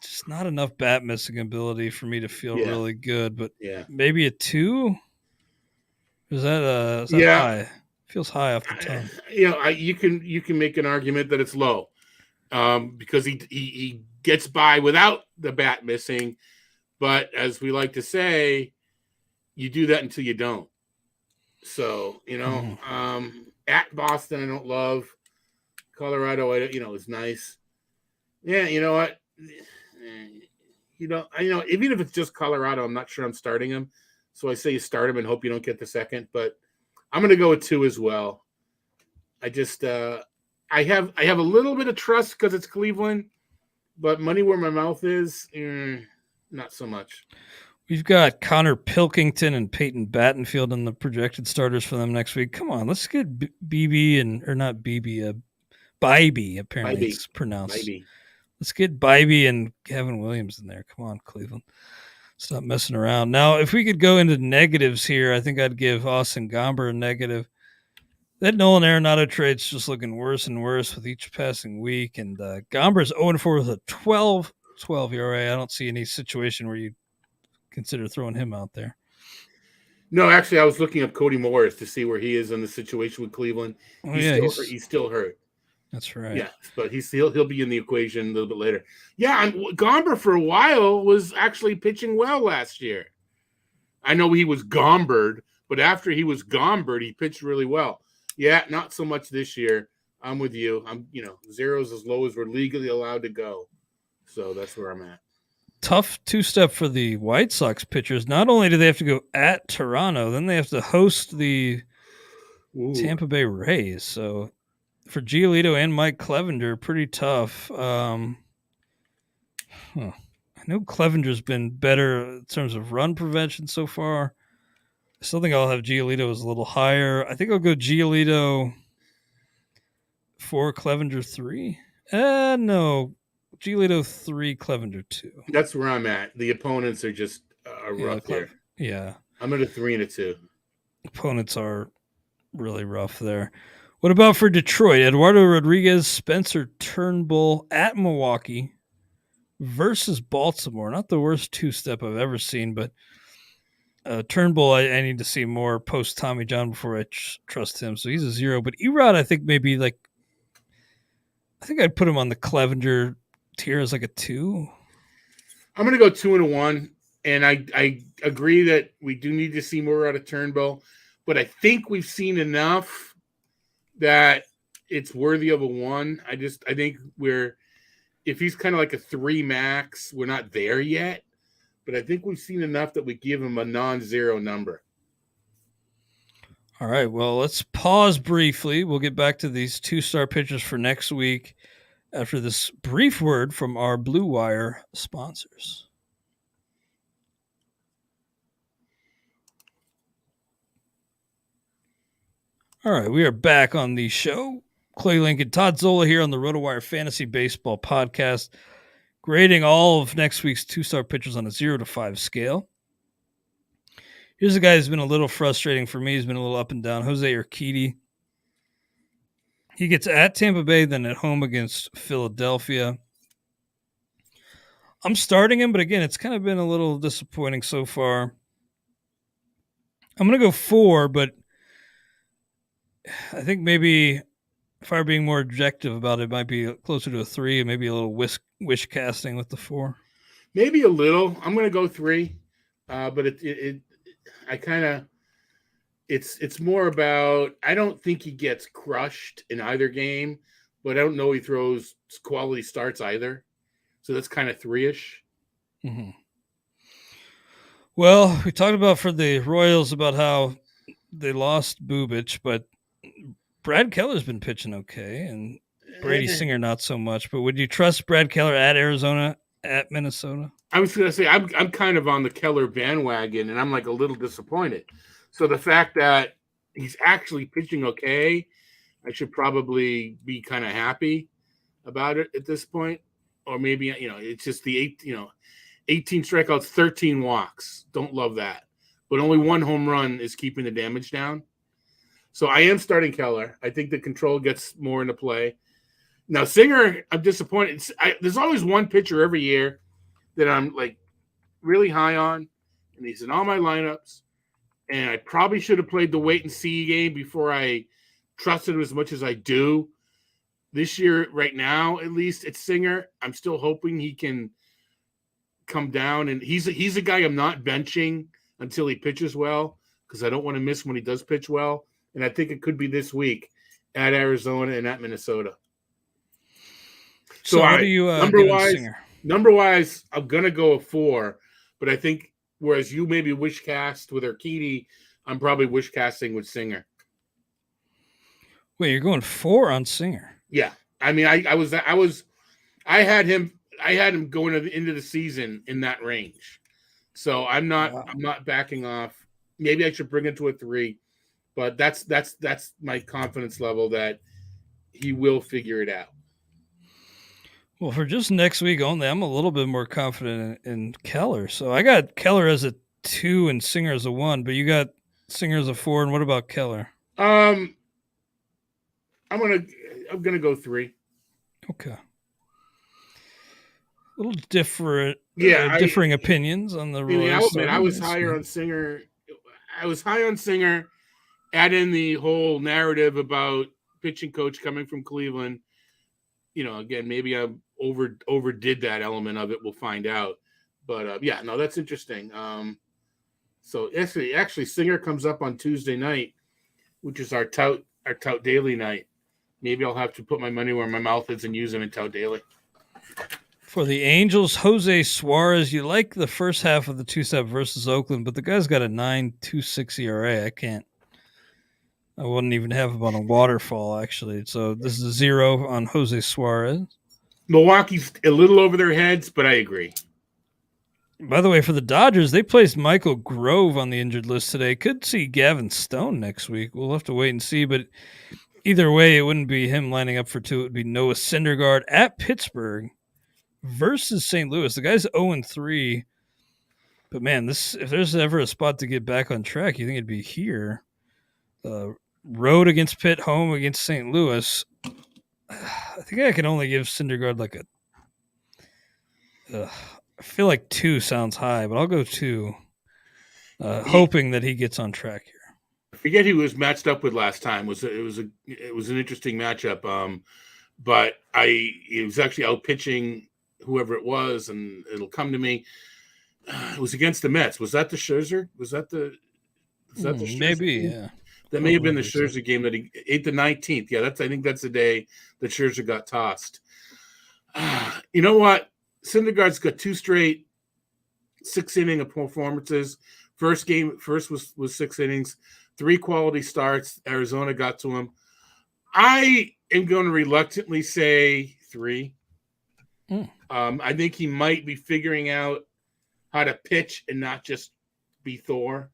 Just not enough bat missing ability for me to feel really good, but maybe a 2? Is that high? Feels high off the tongue. You can make an argument that it's low because he gets by without the bat missing, but as we like to say, you do that until you don't. So at Boston, I don't love. Colorado, is nice. Yeah, you know what? Even if it's just Colorado, I'm not sure I'm starting him. So I say you start him and hope you don't get the second. But I'm going to go with 2 as well. I just I have a little bit of trust because it's Cleveland, but money where my mouth is, not so much. We've got Connor Pilkington and Peyton Battenfield in the projected starters for them next week. Come on, let's get Bibee apparently it's pronounced. Bibee. Let's get Bibee and Kevin Williams in there. Come on, Cleveland. Stop messing around. Now, if we could go into negatives here, I think I'd give Austin Gomber a negative. That Nolan Arenado trade's just looking worse and worse with each passing week. And Gomber's 0-4 with a 12 ERA. I don't see any situation where you consider throwing him out there. No, actually, I was looking up Cody Morris to see where he is in the situation with Cleveland. He's still hurt. That's right. Yeah, but he'll be in the equation a little bit later. Yeah, and Gomber for a while was actually pitching well last year. I know he was Gombered, but after he was Gombered, he pitched really well. Yeah, not so much this year. I'm with you. Zero's as low as we're legally allowed to go. So that's where I'm at. Tough 2-step for the White Sox pitchers. Not only do they have to go at Toronto, then they have to host the Tampa Bay Rays. So for Giolito and Mike Clevenger, pretty tough. And know Clevenger's been better in terms of run prevention so far. I still think I'll have Giolito as a little higher. I think I'll go Giolito 4, Clevenger 3. No, Giolito 3, Clevenger 2. That's where I'm at. The opponents are just rough there. Yeah. I'm at a 3 and a 2. Opponents are really rough there. What about for Detroit? Eduardo Rodriguez, Spencer Turnbull at Milwaukee versus Baltimore. Not the worst two-step I've ever seen, but Turnbull, I need to see more post Tommy John before I trust him. So he's a 0. But Erod, I think maybe I think I'd put him on the Clevenger tier as like a 2. I'm going to go 2 and a 1. And I agree that we do need to see more out of Turnbull. But I think we've seen enough that it's worthy of a 1. I think if he's kind of like a 3 max, we're not there yet. But I think we've seen enough that we give him a non-zero number. All right. Well, let's pause briefly. We'll get back to these 2-star pitchers for next week after this brief word from our Blue Wire sponsors. All right. We are back on the show. Clay Lincoln, Todd Zola here on the RotoWire Fantasy Baseball Podcast, grading all of next week's 2-star pitchers on a 0 to 5 scale. Here's a guy who's been a little frustrating for me. He's been a little up and down. Jose Urquidy. He gets at Tampa Bay, then at home against Philadelphia. I'm starting him, but again, it's kind of been a little disappointing so far. I'm going to go 4, but I think maybe if I were being more objective about it, it might be closer to a 3 and maybe a little wish casting with the 4. Maybe a little. I'm going to go 3, but it's more about, I don't think he gets crushed in either game, but I don't know he throws quality starts either. So that's kind of 3-ish. Mm-hmm. Well, we talked about for the Royals about how they lost Bubic, but Brad Keller's been pitching okay, and Brady Singer not so much. But would you trust Brad Keller at Arizona, at Minnesota? I was going to say, I'm kind of on the Keller bandwagon, and I'm like a little disappointed. So the fact that he's actually pitching okay, I should probably be kind of happy about it at this point. Or maybe, it's just the 18 strikeouts, 13 walks. Don't love that. But only 1 home run is keeping the damage down. So I am starting Keller. I think the control gets more into play. Now, Singer, I'm disappointed. There's always one pitcher every year that I'm like really high on, and he's in all my lineups. And I probably should have played the wait and see game before I trusted him as much as I do. This year, right now, at least, it's Singer. I'm still hoping he can come down. And he's a guy I'm not benching until he pitches well, because I don't want to miss when he does pitch well. And I think it could be this week at Arizona and at Minnesota. So what do you number-wise, I'm going to go a 4. But I think whereas you maybe wish cast with Urquidy, I'm probably wish casting with Singer. Wait, you're going 4 on Singer? Yeah, I mean, I had him going into the season in that range, so I'm not backing off. Maybe I should bring it to a 3, but that's my confidence level that he will figure it out. Well, for just next week only, I'm a little bit more confident in Keller. So I got Keller as a 2 and Singer as a 1, but you got Singer as a 4. And what about Keller? I'm gonna go 3. Okay. A little different. Yeah, differing opinions on the Royals. I was higher on Singer. I was high on Singer. Add in the whole narrative about pitching coach coming from Cleveland. Again, maybe I overdid that element of it. We'll find out. But that's interesting. So actually, Singer comes up on Tuesday night, which is our tout daily night. Maybe I'll have to put my money where my mouth is and use him in tout daily. For the Angels, Jose Suarez, you like the first half of the 2-step versus Oakland, but the guy's got a 9.26 ERA. I wouldn't even have him on a waterfall, actually. So this is a 0 on Jose Suarez. Milwaukee's a little over their heads, but I agree. By the way, for the Dodgers, they placed Michael Grove on the injured list today. Could see Gavin Stone next week. We'll have to wait and see. But either way, it wouldn't be him lining up for 2. It would be Noah Syndergaard at Pittsburgh versus St. Louis. The guy's 0-3. But man, if there's ever a spot to get back on track, you think it'd be here. Road against Pitt, home against St. Louis. I think I can only give Syndergaard like I feel like 2 sounds high, but I'll go 2, hoping that he gets on track here. I forget who he was matched up with last time. It was an interesting matchup. But he was actually out pitching whoever it was, and it'll come to me. It was against the Mets. Was that the Scherzer? Was that the Scherzer maybe? Game? Yeah, that may have been the Scherzer game that he ate the 19th. Yeah, I think that's the day that Scherzer got tossed. You know what? Syndergaard's got 2 straight 6-inning performances. First was 6 innings, 3 quality starts. Arizona got to him. I am going to reluctantly say 3. I think he might be figuring out how to pitch and not just be Thor.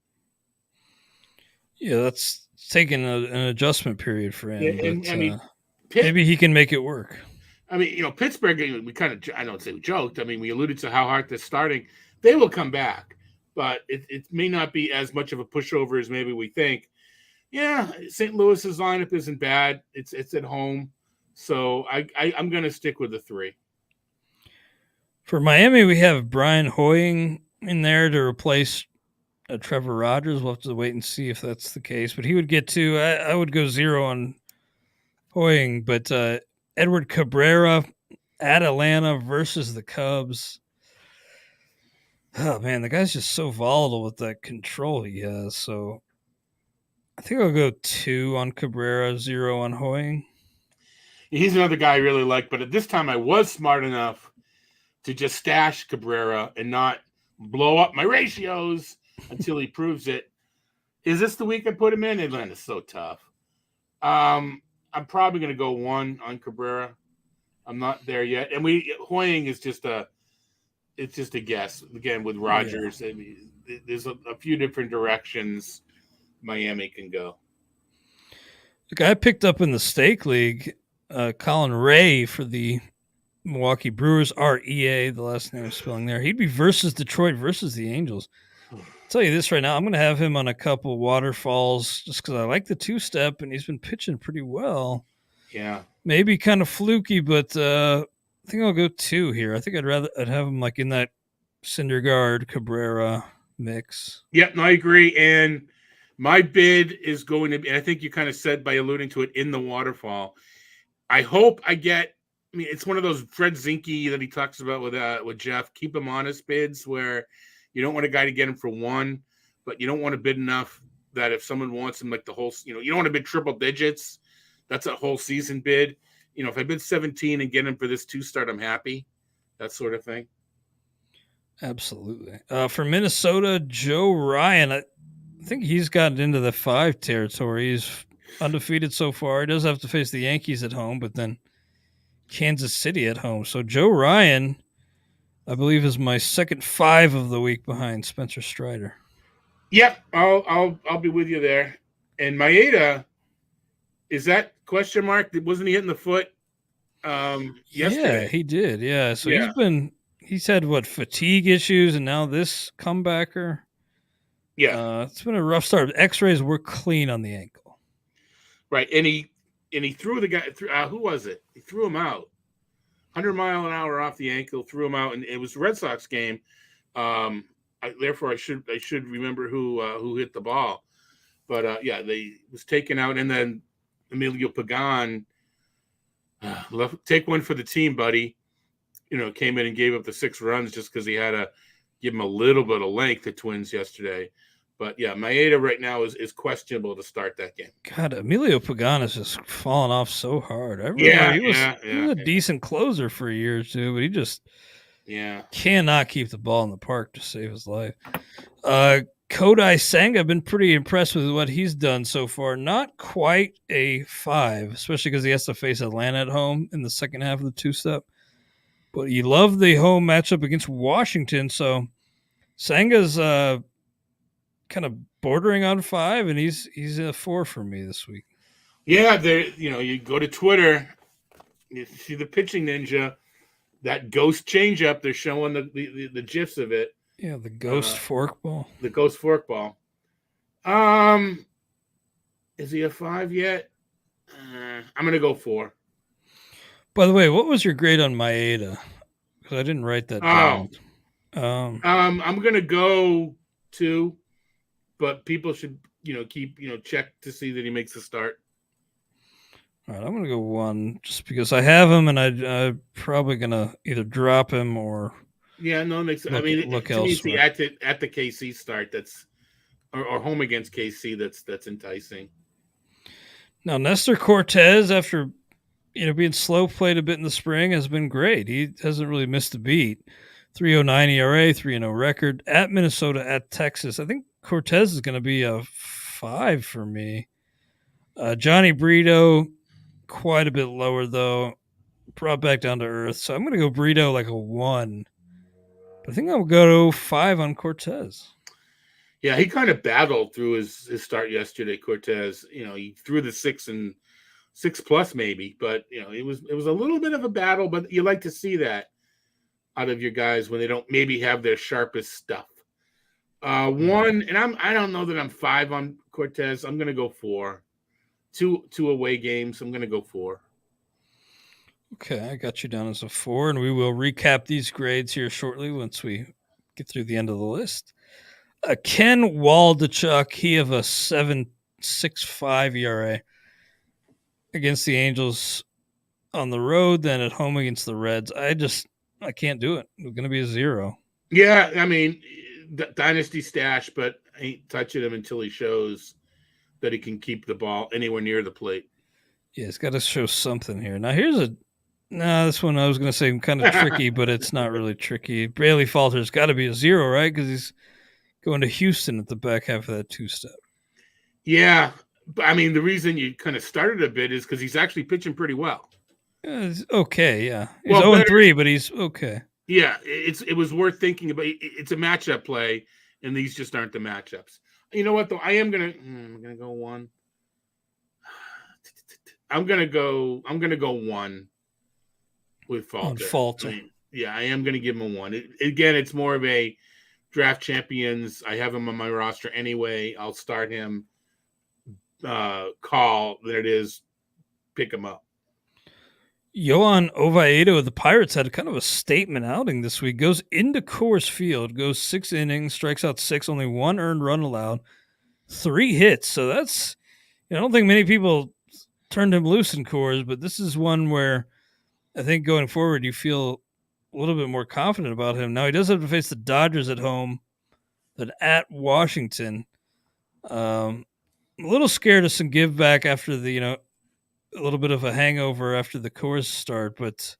Yeah, that's taking an adjustment period for him. Yeah, and, but, maybe he can make it work. I mean, Pittsburgh, we kind of, I don't say we joked. I mean, we alluded to how hard they're starting. They will come back, but it may not be as much of a pushover as maybe we think. Yeah, St. Louis's lineup isn't bad. It's at home. So I'm going to stick with the 3. For Miami, we have Brian Hoying in there to replace Trevor Rogers. We'll have to wait and see if that's the case. But he would get 2. I would go 0 on Hoying. But Edward Cabrera at Atlanta versus the Cubs. Oh, man, the guy's just so volatile with that control he has. So I think I'll go 2 on Cabrera, 0 on Hoying. He's another guy I really like. But at this time, I was smart enough to just stash Cabrera and not blow up my ratios until he proves it. Is this the week I put him in? Atlanta's so tough. I'm probably going to go 1 on Cabrera. I'm not there yet. And Hoying is just a guess. Again, with Rogers, yeah. I mean, there's a few different directions Miami can go. The guy I picked up in the Stake League, Colin Ray for the Milwaukee Brewers, REA, the last name is spelling there. He'd be versus Detroit versus the Angels. I'll tell you this right now, I'm going to have him on a couple waterfalls just because I like the 2-step, and he's been pitching pretty well. Yeah. Maybe kind of fluky, but I think I'll go 2 here. I think I'd have him like in that Syndergaard Cabrera mix. Yep, no, I agree. And my bid is going to be, and I think you kind of said by alluding to it, in the waterfall. I hope I get, I mean, it's one of those Fred Zinke that he talks about with Jeff. Keep him honest bids where you don't want a guy to get him for 1, but you don't want to bid enough that if someone wants him like the whole, you don't want to bid triple digits. That's a whole season bid. If I bid 17 and get him for this 2-start, I'm happy. That sort of thing. Absolutely. For Minnesota, Joe Ryan, I think he's gotten into the 5 territory. He's undefeated so far. He does have to face the Yankees at home, but then Kansas City at home. So Joe Ryan, I believe, is my second 5 of the week behind Spencer Strider. Yep, I'll be with you there. And Maeda, is that question mark? Wasn't he hitting the foot yesterday? Yeah, he did. Yeah, so he's had fatigue issues, and now this comebacker. Yeah, it's been a rough start. X-rays were clean on the ankle. Right, and he threw the guy. Who was it? He threw him out, 100-mile-an-hour off the ankle, threw him out, and it was a Red Sox game. Therefore, I should remember who hit the ball. But they was taken out, and then Emilio Pagan take one for the team, buddy. Came in and gave up the 6 runs just because he had to give him a little bit of length to Twins yesterday. But yeah, Maeda right now is questionable to start that game. God, Emilio Pagan has just fallen off so hard. He was a decent closer for a year or 2, but he just cannot keep the ball in the park to save his life. Kodai Senga, I've been pretty impressed with what he's done so far. Not quite a 5, especially because he has to face Atlanta at home in the second half of the 2-step. But you love the home matchup against Washington, so Senga's kind of bordering on 5, and he's a 4 for me this week. Yeah, there. You go to Twitter, you see the pitching ninja, that ghost changeup. They're showing the gifs of it. Yeah, the ghost forkball. The ghost forkball. Is he a 5 yet? I'm gonna go 4. By the way, what was your grade on Maeda? Because I didn't write that down. I'm gonna go 2, but people should keep check to see that he makes a start. All right, I'm gonna go 1 just because I have him, and I'm probably gonna either drop him or makes sense. Look to me, it's elsewhere. at the KC start that's or home against KC that's enticing. Now Nestor Cortez, after being slow played a bit in the spring, has been great. He hasn't really missed a beat. 3.09 ERA, 3.0 record at Minnesota, at Texas. I think Cortez is going to be a 5 for me. Johnny Brito, quite a bit lower though, brought back down to earth. So I'm going to go Brito like a 1. But I think I'll go 5 on Cortez. Yeah, he kind of battled through his start yesterday. Cortez, he threw the 6 and 6+ maybe, but it was a little bit of a battle. But you like to see that out of your guys when they don't maybe have their sharpest stuff. 1, and I don't know that I'm 5 on Cortez. I'm gonna go 4. Two away games. I'm gonna go 4. Okay, I got you down as a 4, and we will recap these grades here shortly once we get through the end of the list. Ken Waldachuk, he have a 7.65 ERA against the Angels on the road, then at home against the Reds. I can't do it. It's going to be a 0. Yeah, dynasty stash, but I ain't touching him until he shows that he can keep the ball anywhere near the plate. Yeah, it's got to show something here. Now, this one I was going to say kind of tricky, but it's not really tricky. Bailey Falter's got to be a 0, right? Because he's going to Houston at the back half of that 2-step. Yeah, the reason you kind of started a bit is because he's actually pitching pretty well. It's okay, yeah. He's 0-3, but he's okay. Yeah, it was worth thinking about. It's a matchup play, and these just aren't the matchups. You know what, though? I'm gonna go 1. I'm gonna go 1 with Falter. On Falter. I am gonna give him a 1. Again, it's more of a draft champions. I have him on my roster anyway. I'll start him. Call than it is pick him up. Yohan Oviedo of the Pirates had kind of a statement outing this week. Goes into Coors Field, goes 6 innings, strikes out 6, only 1 earned run allowed, 3 hits. So that's, I don't think many people turned him loose in Coors, but this is one where I think going forward you feel a little bit more confident about him. Now he does have to face the Dodgers at home, but at Washington. I'm a little scared of some give back after the, a little bit of a hangover after the Coors start, but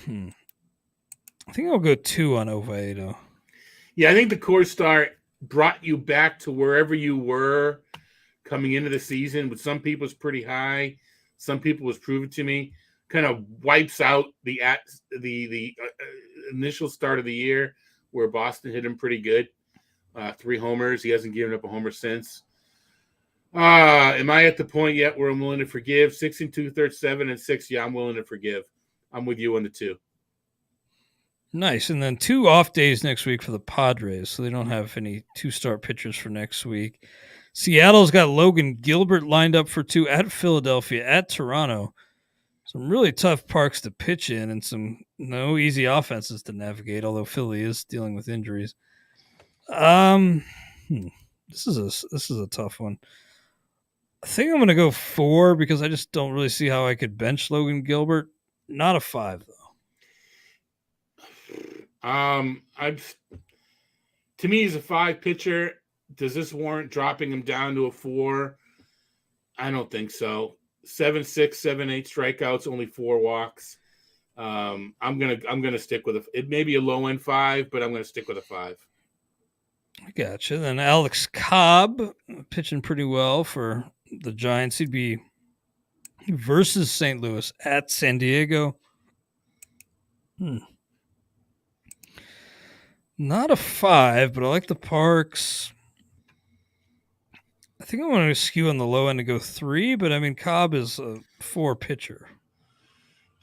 I think I'll go 2 on Oviedo. Yeah, I think the Coors start brought you back to wherever you were coming into the season. With some people, it's pretty high. Some people, was proven to me, kind of wipes out the initial start of the year where Boston hit him pretty good. 3 homers. He hasn't given up a homer since. Am I at the point yet where I'm willing to forgive? 6 2/3, 7 6. Yeah, I'm willing to forgive. I'm with you on the 2. Nice. And then 2 off days next week for the Padres, so they don't have any 2-start pitchers for next week. Seattle's got Logan Gilbert lined up for 2 at Philadelphia, at Toronto. Some really tough parks to pitch in and some no easy offenses to navigate, although Philly is dealing with injuries. This is a tough one. I think I'm going to go 4 because I just don't really see how I could bench Logan Gilbert. Not a 5 though. To me, he's a 5 pitcher. Does this warrant dropping him down to a 4? I don't think so. 7.6, 7.8 strikeouts, only 4 walks. I'm gonna stick with it may be a low end 5, but I'm gonna stick with a 5. I gotcha. Then Alex Cobb pitching pretty well for the Giants. He'd be versus St. Louis at San Diego. Not a 5, but I like the Parks. I think I want to skew on the low end to go 3, but I mean Cobb is a 4 pitcher.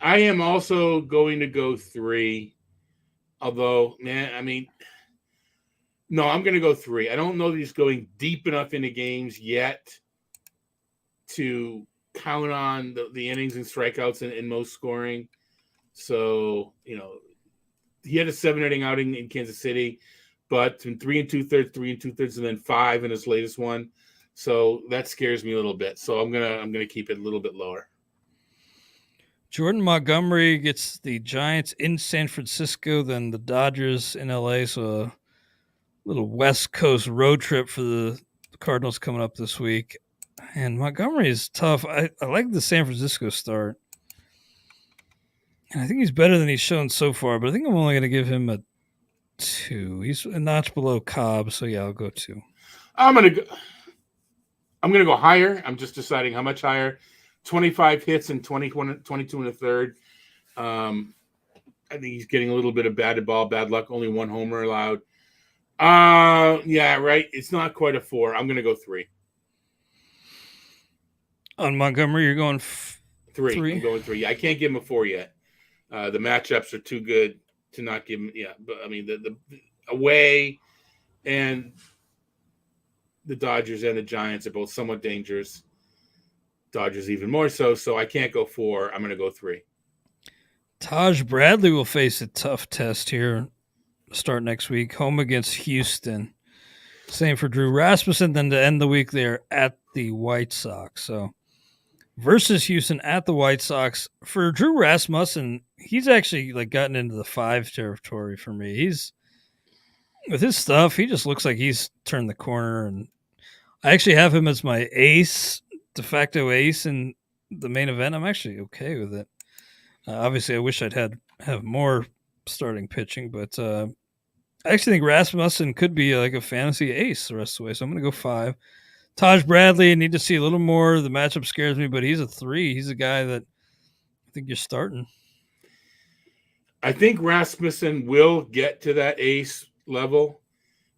I am also going to go 3. Although, man, I mean, no, I'm going to go 3. I don't know that he's going deep enough into games yet to count on the innings and strikeouts and most scoring. So, he had a 7-inning outing in Kansas City, but in 3 2/3, and then 5 in his latest one. So that scares me a little bit. So I'm gonna keep it a little bit lower. Jordan Montgomery gets the Giants in San Francisco, then the Dodgers in LA. So a little West Coast road trip for the Cardinals coming up this week. And Montgomery is tough. I like the San Francisco start. And I think he's better than he's shown so far, but I think I'm only going to give him a 2. He's a notch below Cobb, so yeah, I'll go 2. I'm gonna go higher. I'm just deciding how much higher. 25 hits and 22 and a third. I think he's getting a little bit of batted ball, bad luck. Only 1 homer allowed. Yeah, right. It's not quite a 4. I'm gonna go 3. On Montgomery, you're going 3. 3. I'm going 3. I can't give him a 4 yet. The matchups are too good to not give him. Yeah, but I mean the away and the Dodgers and the Giants are both somewhat dangerous. Dodgers even more so. So I can't go 4. I'm going to go 3. Taj Bradley will face a tough test here. Start next week, home against Houston. Same for Drew Rasmussen. Then to end the week, they're at the White Sox. So versus Houston at the White Sox. For Drew Rasmussen, he's actually gotten into the 5 territory for me. He's with his stuff, he just looks like he's turned the corner, and I actually have him as my ace, de facto ace in the main event. I'm actually okay with it. Obviously, I wish I'd have more starting pitching, but I actually think Rasmussen could be like a fantasy ace the rest of the way. So I'm going to go 5. Taj Bradley, I need to see a little more. The matchup scares me, but he's a 3. He's a guy that I think you're starting. I think Rasmussen will get to that ace level.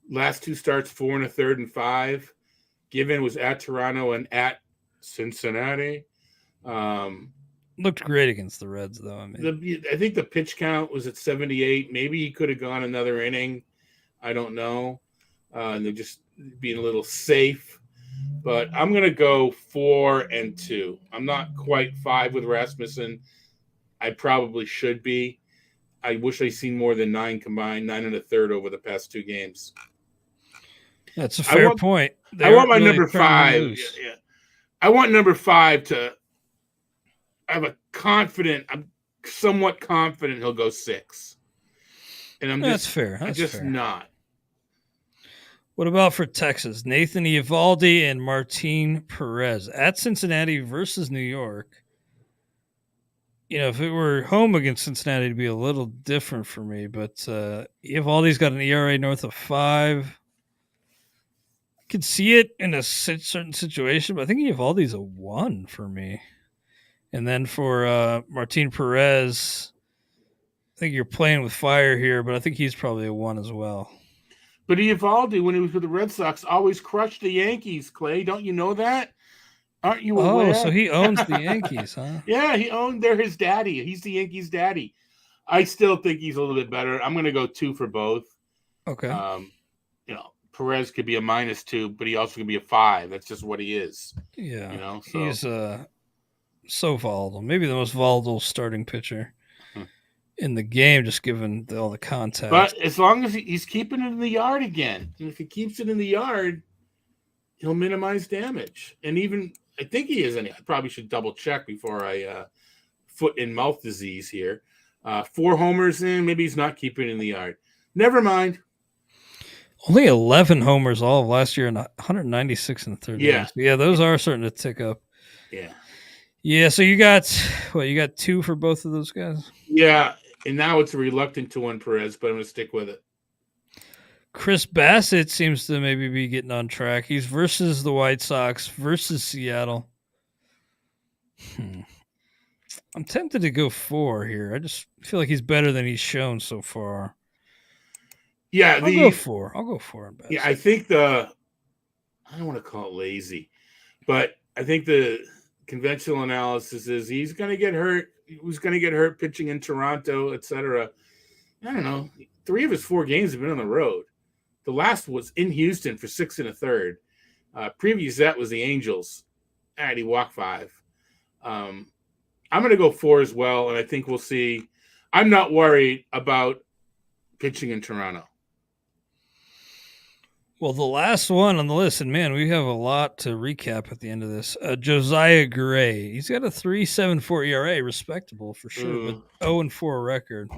Last 2 starts, 4 and a third and 5. Given was at Toronto and at Cincinnati. Looked great against the Reds, though. I think the pitch count was at 78. Maybe he could have gone another inning. I don't know. And they're just being a little safe. But I'm going to go 4 and 2. I'm not quite 5 with Rasmussen. I probably should be. I wish I'd seen more than 9 combined, 9 and a third over the past 2 games. That's a fair point. I want my number 5. Yeah. I want number 5 to have I'm somewhat confident he'll go 6. And that's fair. I'm just not. What about for Texas? Nathan Eovaldi and Martin Perez at Cincinnati versus New York. If it were home against Cincinnati, it'd be a little different for me. But Eovaldi's got an ERA north of 5. I could see it in a certain situation, but I think Eovaldi's a 1 for me. And then for Martin Perez, I think you're playing with fire here, but I think he's probably a 1 as well. But Eovaldi, when he was with the Red Sox, always crushed the Yankees, Clay. Don't you know that? Aren't you aware? Oh, so he owns the Yankees, huh? Yeah, they're his daddy. He's the Yankees' daddy. I still think he's a little bit better. I'm going to go 2 for both. Okay. Perez could be a -2, but he also could be a 5. That's just what he is. Yeah. He's so volatile. Maybe the most volatile starting pitcher in the game, just given all the contact. But as long as he's keeping it in the yard again, and if he keeps it in the yard, he'll minimize damage. And even I think he is. I probably should double check before I foot and mouth disease here. 4 homers in, maybe he's not keeping it in the yard. Never mind. Only 11 homers all of last year and 196 in the third. Yeah. Yeah, those are starting to tick up. Yeah. Yeah, so you got 2 for both of those guys? Yeah, and now it's a reluctant 2 on Perez, but I'm going to stick with it. Chris Bassett seems to maybe be getting on track. He's versus the White Sox, versus Seattle. I'm tempted to go 4 here. I just feel like he's better than he's shown so far. Yeah, I'll go 4. I'll go 4 on best. Yeah, I think I don't want to call it lazy, but I think the conventional analysis is he's going to get hurt. Who's going to get hurt pitching in Toronto, etc. I don't know. 3 of his 4 games have been on the road. The last was in Houston for 6 1/3. Previous that was the Angels. And he walked 5. I'm going to go 4 as well, and I think we'll see. I'm not worried about pitching in Toronto. Well, the last one on the list, and man, we have a lot to recap at the end of this. Josiah Gray. He's got a 3.74 ERA, respectable for sure, but 0-4 record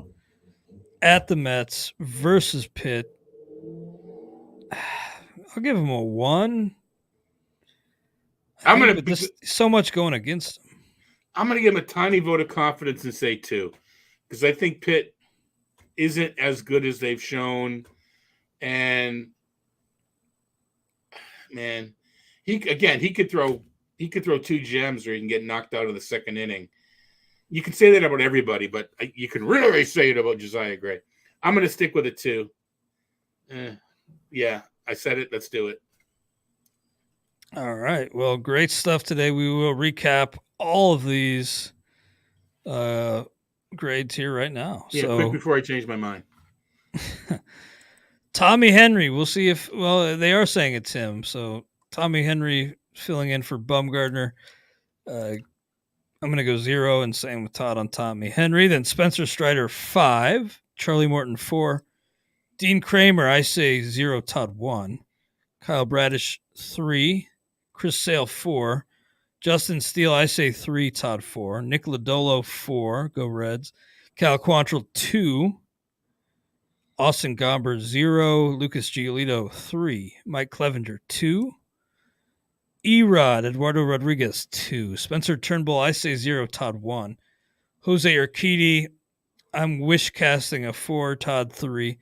at the Mets versus Pitt. I'll give him a 1. There's so much going against him. I'm going to give him a tiny vote of confidence and say 2, because I think Pitt isn't as good as they've shown, and man, he could throw 2 gems, or he can get knocked out of the second inning. You can say that about everybody, but you can really say it about Josiah Gray. I'm going to stick with a 2. Yeah, I said it. Let's do it. All right. Well, great stuff today. We will recap all of these grades here right now. Yeah, quick before I change my mind. Tommy Henry. We'll see if, well, they are saying it's him. So Tommy Henry filling in for Bumgardner. I'm going to go 0, and same with Todd on Tommy Henry. Then Spencer Strider 5, Charlie Morton 4, Dean Kramer, I say 0, Todd 1, Kyle Bradish 3, Chris Sale 4, Justin Steele, I say 3, Todd 4, Nick Lodolo 4, go Reds, Cal Quantrill 2, Austin Gomber 0, Lucas Giolito 3, Mike Clevenger 2, Erod, Eduardo Rodriguez 2, Spencer Turnbull, I say 0, Todd 1, Jose Urquidy, I'm wish casting a 4, Todd 3,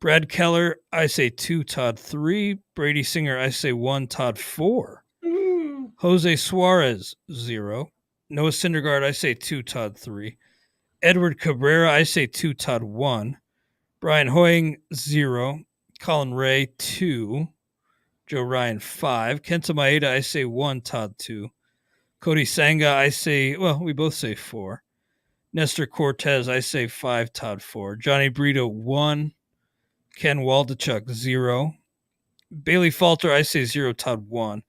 Brad Keller, I say 2, Todd 3, Brady Singer, I say 1, Todd 4, Jose Suarez 0, Noah Syndergaard, I say 2, Todd 3, Edward Cabrera, I say 2, Todd 1, Brian Hoying 0, Colin Ray 2, Joe Ryan 5, Kenta Maeda, I say 1, Todd 2, Cody Sanga, I say, well, we both say 4, Nestor Cortez, I say 5, Todd 4, Johnny Brito 1, Ken Waldachuk 0, Bailey Falter, I say 0, Todd 1,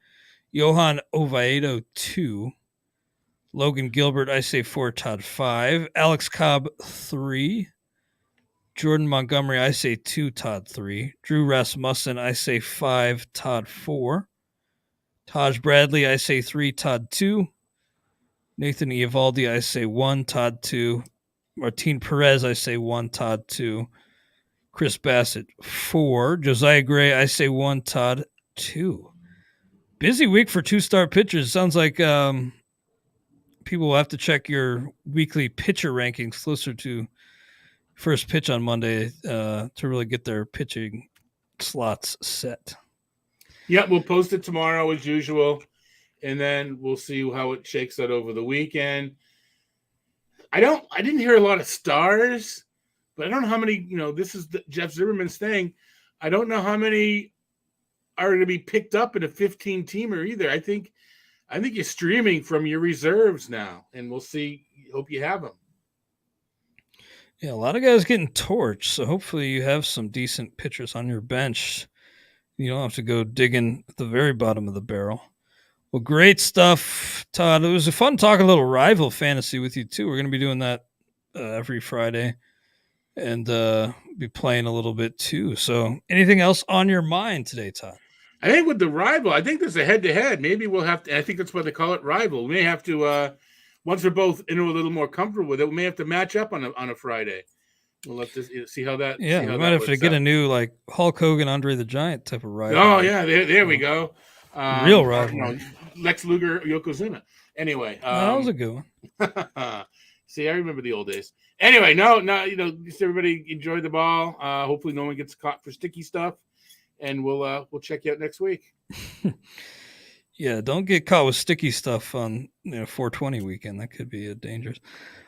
Johan Oviedo 2, Logan Gilbert, I say 4, Todd 5, Alex Cobb 3, Jordan Montgomery, I say 2, Todd 3, Drew Rasmussen, I say 5, Todd 4, Taj Bradley, I say 3, Todd 2, Nathan Eovaldi, I say 1, Todd 2, Martin Perez, I say 1, Todd 2, Chris Bassett 4, Josiah Gray, I say 1, Todd 2. Busy week for 2-star pitchers. Sounds like people will have to check your weekly pitcher rankings closer to first pitch on Monday to really get their pitching slots set. Yeah, we'll post it tomorrow as usual, and then we'll see how it shakes out over the weekend. I didn't hear a lot of stars, but I don't know how many, this is Jeff Zimmerman's thing. I don't know how many are going to be picked up in a 15-teamer either. I think you're streaming from your reserves now, and we'll see. Hope you have them. Yeah, a lot of guys getting torched, so hopefully you have some decent pitchers on your bench. You don't have to go digging at the very bottom of the barrel. Well, great stuff, Todd. It was a fun talk a little rival fantasy with you, too. We're going to be doing that every Friday and be playing a little bit, too. So anything else on your mind today, Todd? I think with the rival, I think there's a head-to-head. Maybe we'll have to – I think that's why they call it rival. We may have to once we're both a little more comfortable with it, we may have to match up on a Friday. We'll have to see how that. Yeah, we might have to get a new like Hulk Hogan, Andre the Giant type of rival. Oh yeah, there we go. Real rival. Lex Luger, Yokozuna. Anyway, that was a good one. See, I remember the old days. Anyway, no, just everybody enjoy the ball. Hopefully, no one gets caught for sticky stuff, and we'll check you out next week. Yeah, don't get caught with sticky stuff on 420 weekend. That could be dangerous.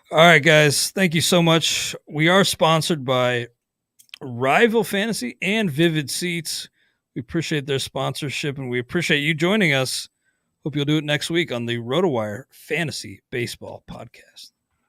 All right, guys, thank you so much. We are sponsored by Rival Fantasy and Vivid Seats. We appreciate their sponsorship, and we appreciate you joining us. Hope you'll do it next week on the RotoWire Fantasy Baseball Podcast.